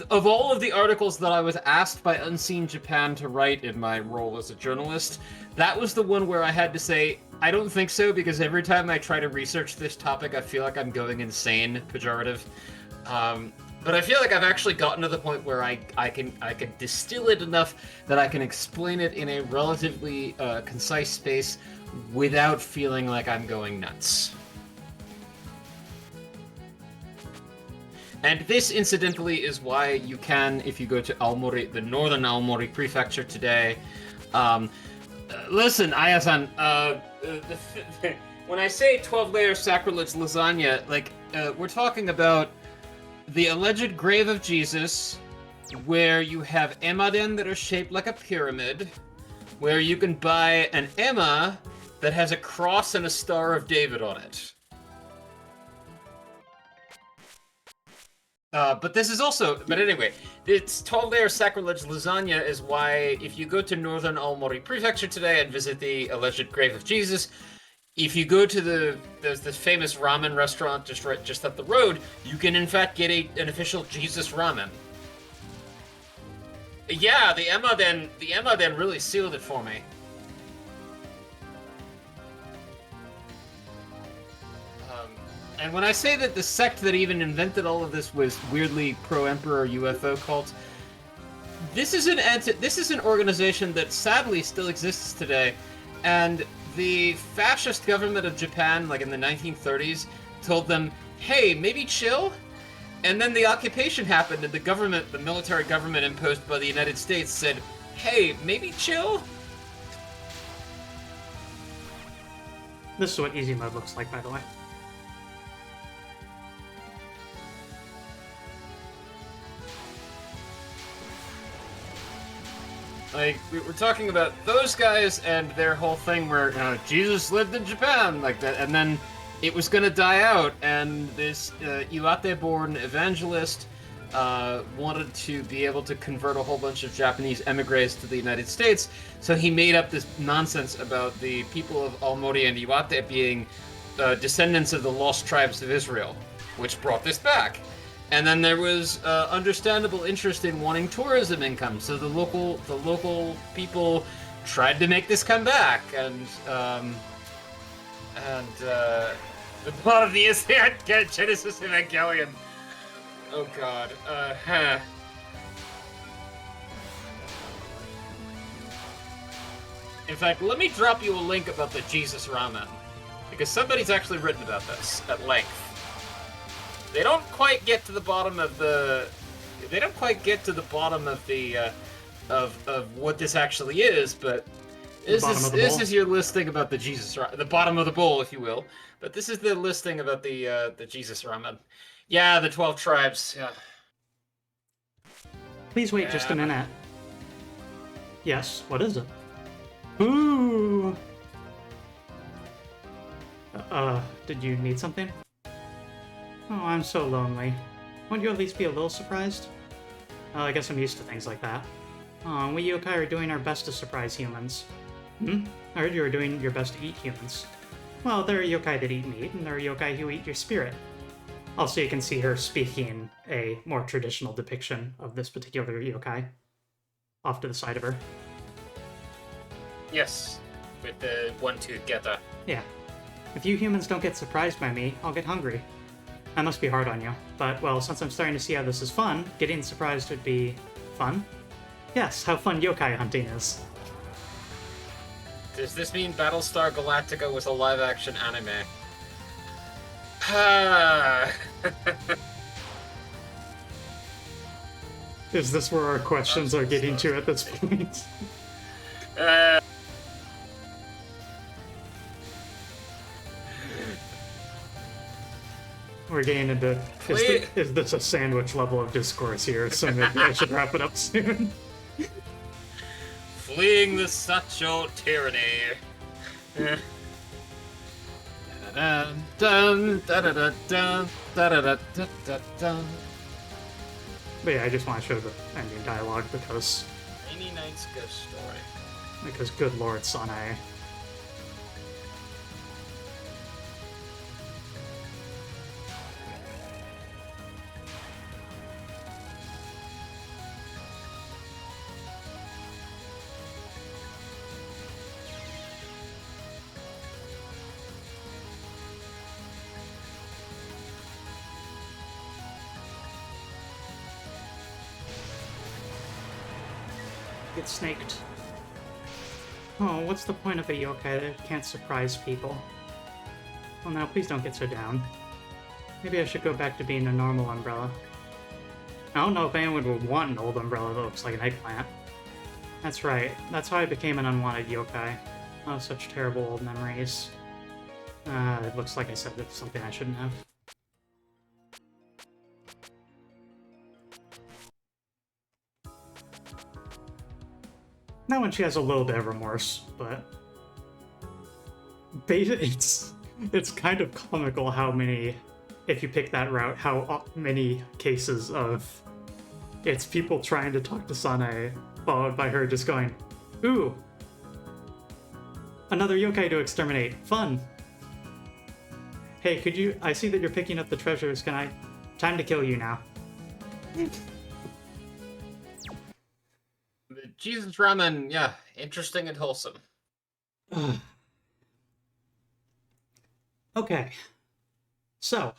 Of all of the articles that I was asked by Unseen Japan to write in my role as a journalist, that was the one where I had to say, I don't think so, because every time I try to research this topic, I feel like I'm going insane, pejorative. But I feel like I've actually gotten to the point where I can distill it enough that I can explain it in a relatively concise space without feeling like I'm going nuts. And this, incidentally, is why you can, if you go to Aomori, the northern Aomori prefecture today. Listen, Aya-san, when I say 12-layer sacrilege lasagna, like, we're talking about the alleged grave of Jesus, where you have emaden that are shaped like a pyramid, where you can buy an ema that has a cross and a Star of David on it. But this is also... But anyway, it's 12-layer sacrilege lasagna is why if you go to northern Aomori prefecture today and visit the alleged grave of Jesus, if you go to there's this famous ramen restaurant just up the road, you can in fact get an official Jesus ramen. Yeah, the emaden really sealed it for me. And when I say that the sect that even invented all of this was weirdly pro-emperor UFO cult, this is an organization that sadly still exists today, and the fascist government of Japan, like in the 1930s, told them, hey, maybe chill? And then the occupation happened, and the military government imposed by the United States said, hey, maybe chill? This is what easy mode looks like, by the way. Like, we're talking about those guys and their whole thing where, Jesus lived in Japan, like that, and then it was gonna die out, and this Iwate-born evangelist wanted to be able to convert a whole bunch of Japanese emigres to the United States, so he made up this nonsense about the people of Aomori and Iwate being descendants of the lost tribes of Israel, which brought this back. And then there was understandable interest in wanting tourism income, so the local people tried to make this come back, and the plot of the Genesis Evangelion. Oh God. In fact, let me drop you a link about the Jesus ramen, because somebody's actually written about this at length. They don't quite get to the bottom of the. They don't quite get to the bottom of the of what this actually is, but this is your listing about the Jesus ramen, the bottom of the bowl, if you will. But this is the listing about the Jesus ramen. Yeah, the 12 tribes. Yeah. Please wait just a minute. Yes, what is it? Ooh. Did you need something? Oh, I'm so lonely. Won't you at least be a little surprised? I guess I'm used to things like that. We yokai are doing our best to surprise humans. I heard you were doing your best to eat humans. Well, there are yokai that eat meat, and there are yokai who eat your spirit. Also, you can see her speaking a more traditional depiction of this particular yokai off to the side of her. Yes, with the one-tooth geta. Yeah. If you humans don't get surprised by me, I'll get hungry. That must be hard on you. But, well, since I'm starting to see how this is fun, getting surprised would be fun? Yes, how fun yokai hunting is. Does this mean Battlestar Galactica was a live-action anime? Is this where our questions are getting to at this point? We're getting into... Is this a sandwich level of discourse here? So maybe I should wrap it up soon. Fleeing the Sacho tyranny. But yeah, I just want to show the ending dialogue because... Rainy Night's Ghost Story. Because good lord, Sanae. Get snaked. Oh, what's the point of a yokai that can't surprise people? Well, now, please don't get so down. Maybe I should go back to being a normal umbrella. I don't know if anyone would want an old umbrella that looks like an eggplant. That's right. That's how I became an unwanted yokai. Oh, such terrible old memories. It looks like I said it's something I shouldn't have. That one she has a little bit of remorse, but it's kind of comical how many, if you pick that route, how many cases of it's people trying to talk to Sanae, followed by her just going, "Ooh, another yokai to exterminate. Fun. Hey, could you? I see that you're picking up the treasures. Can I? Time to kill you now." The Jesus ramen, yeah, interesting and wholesome. Okay. So,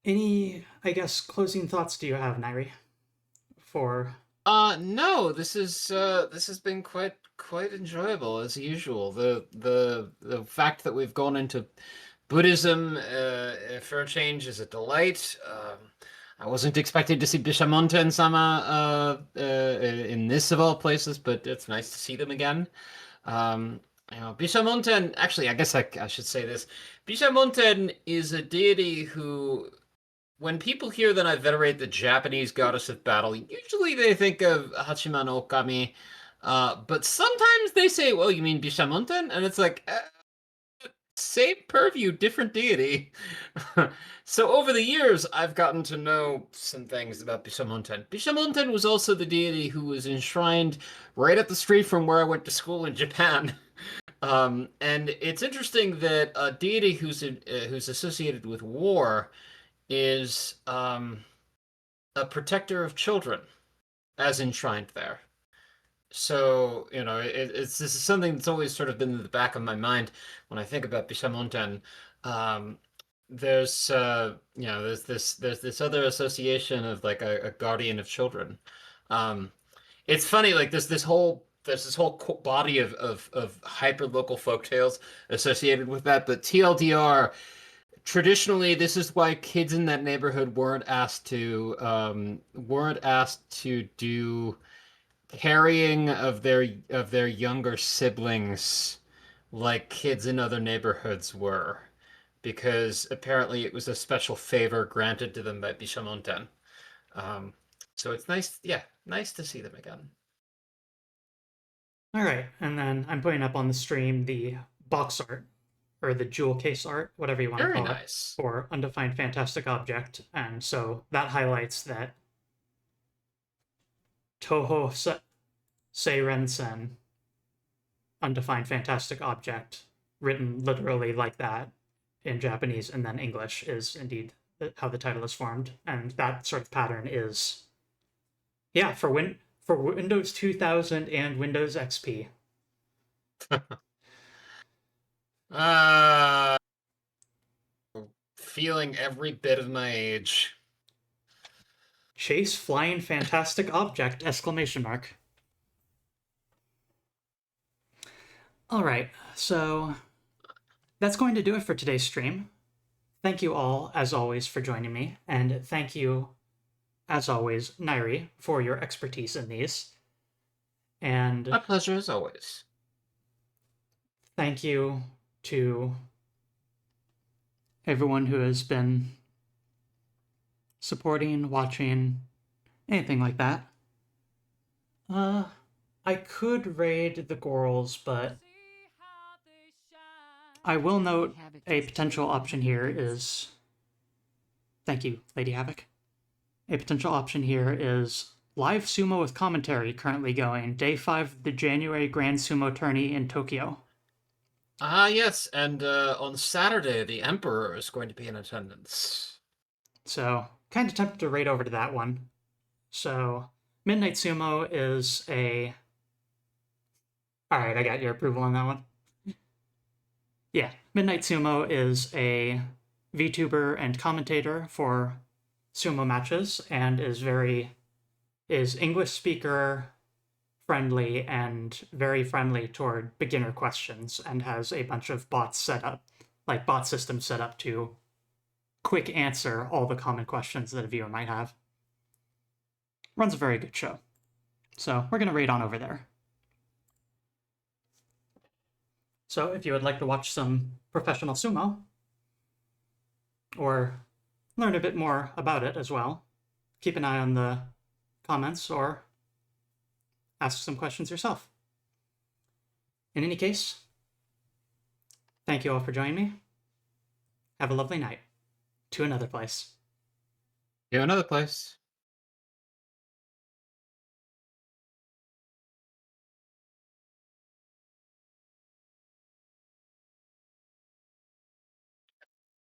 any, I guess, closing thoughts do you have, Nyri? For No, this has been quite enjoyable as usual. The fact that we've gone into Buddhism for a change is a delight. I wasn't expecting to see Bishamonten-sama in this of all places, but it's nice to see them again. Bishamonten, actually, I guess I should say this. Bishamonten is a deity who, when people hear that I venerate the Japanese goddess of battle, usually they think of Hachima no Okami, but sometimes they say, well, you mean Bishamonten? And it's like, same purview, different deity. So over the years, I've gotten to know some things about Bishamonten. Bishamonten was also the deity who was enshrined right up the street from where I went to school in Japan. And it's interesting that a deity who's associated with war is a protector of children, as enshrined there. So, this is something that's always sort of been in the back of my mind when I think about Bishamonten. There's this other association of like a guardian of children. It's funny, like there's this whole body of hyper local folk tales associated with that, but TLDR, traditionally, this is why kids in that neighborhood weren't asked to do carrying of their younger siblings like kids in other neighborhoods were, because apparently it was a special favor granted to them by Bishamonten. So it's nice, yeah, nice to see them again. all right, and then I'm putting up on the stream the box art or the jewel case art, whatever you want to Very call nice. it, for Undefined Fantastic Object, and so that highlights that Touhou Seirensen, Undefined Fantastic Object, written literally like that in Japanese and then English, is indeed how the title is formed, and that sort of pattern is, yeah, for Windows 2000 and Windows XP. Feeling every bit of my age. Chase flying fantastic object! Exclamation mark. All right, so that's going to do it for today's stream. Thank you all, as always, for joining me, and thank you, as always, Nyri, for your expertise in these. And My pleasure as always. thank you to everyone who has been supporting, watching, anything like that. I could raid the Gorals, but I will note a potential option here is... Thank you, Lady Havoc. A potential option here is live sumo with commentary currently going. Day 5 of the January Grand Sumo Tourney in Tokyo. Yes, and on Saturday, the Emperor is going to be in attendance. So, kind of tempted to raid over to that one. So, Midnight Sumo is a... Alright, I got your approval on that one. Yeah, Midnight Sumo is a VTuber and commentator for sumo matches, and is very is English speaker friendly and very friendly toward beginner questions, and has a bunch of bots set up, like bot systems set up to quick answer all the common questions that a viewer might have. Runs a very good show. So we're going to raid on over there. So if you would like to watch some professional sumo, or learn a bit more about it as well, keep an eye on the comments or ask some questions yourself. In any case, thank you all for joining me. Have a lovely night. To another place. To another place.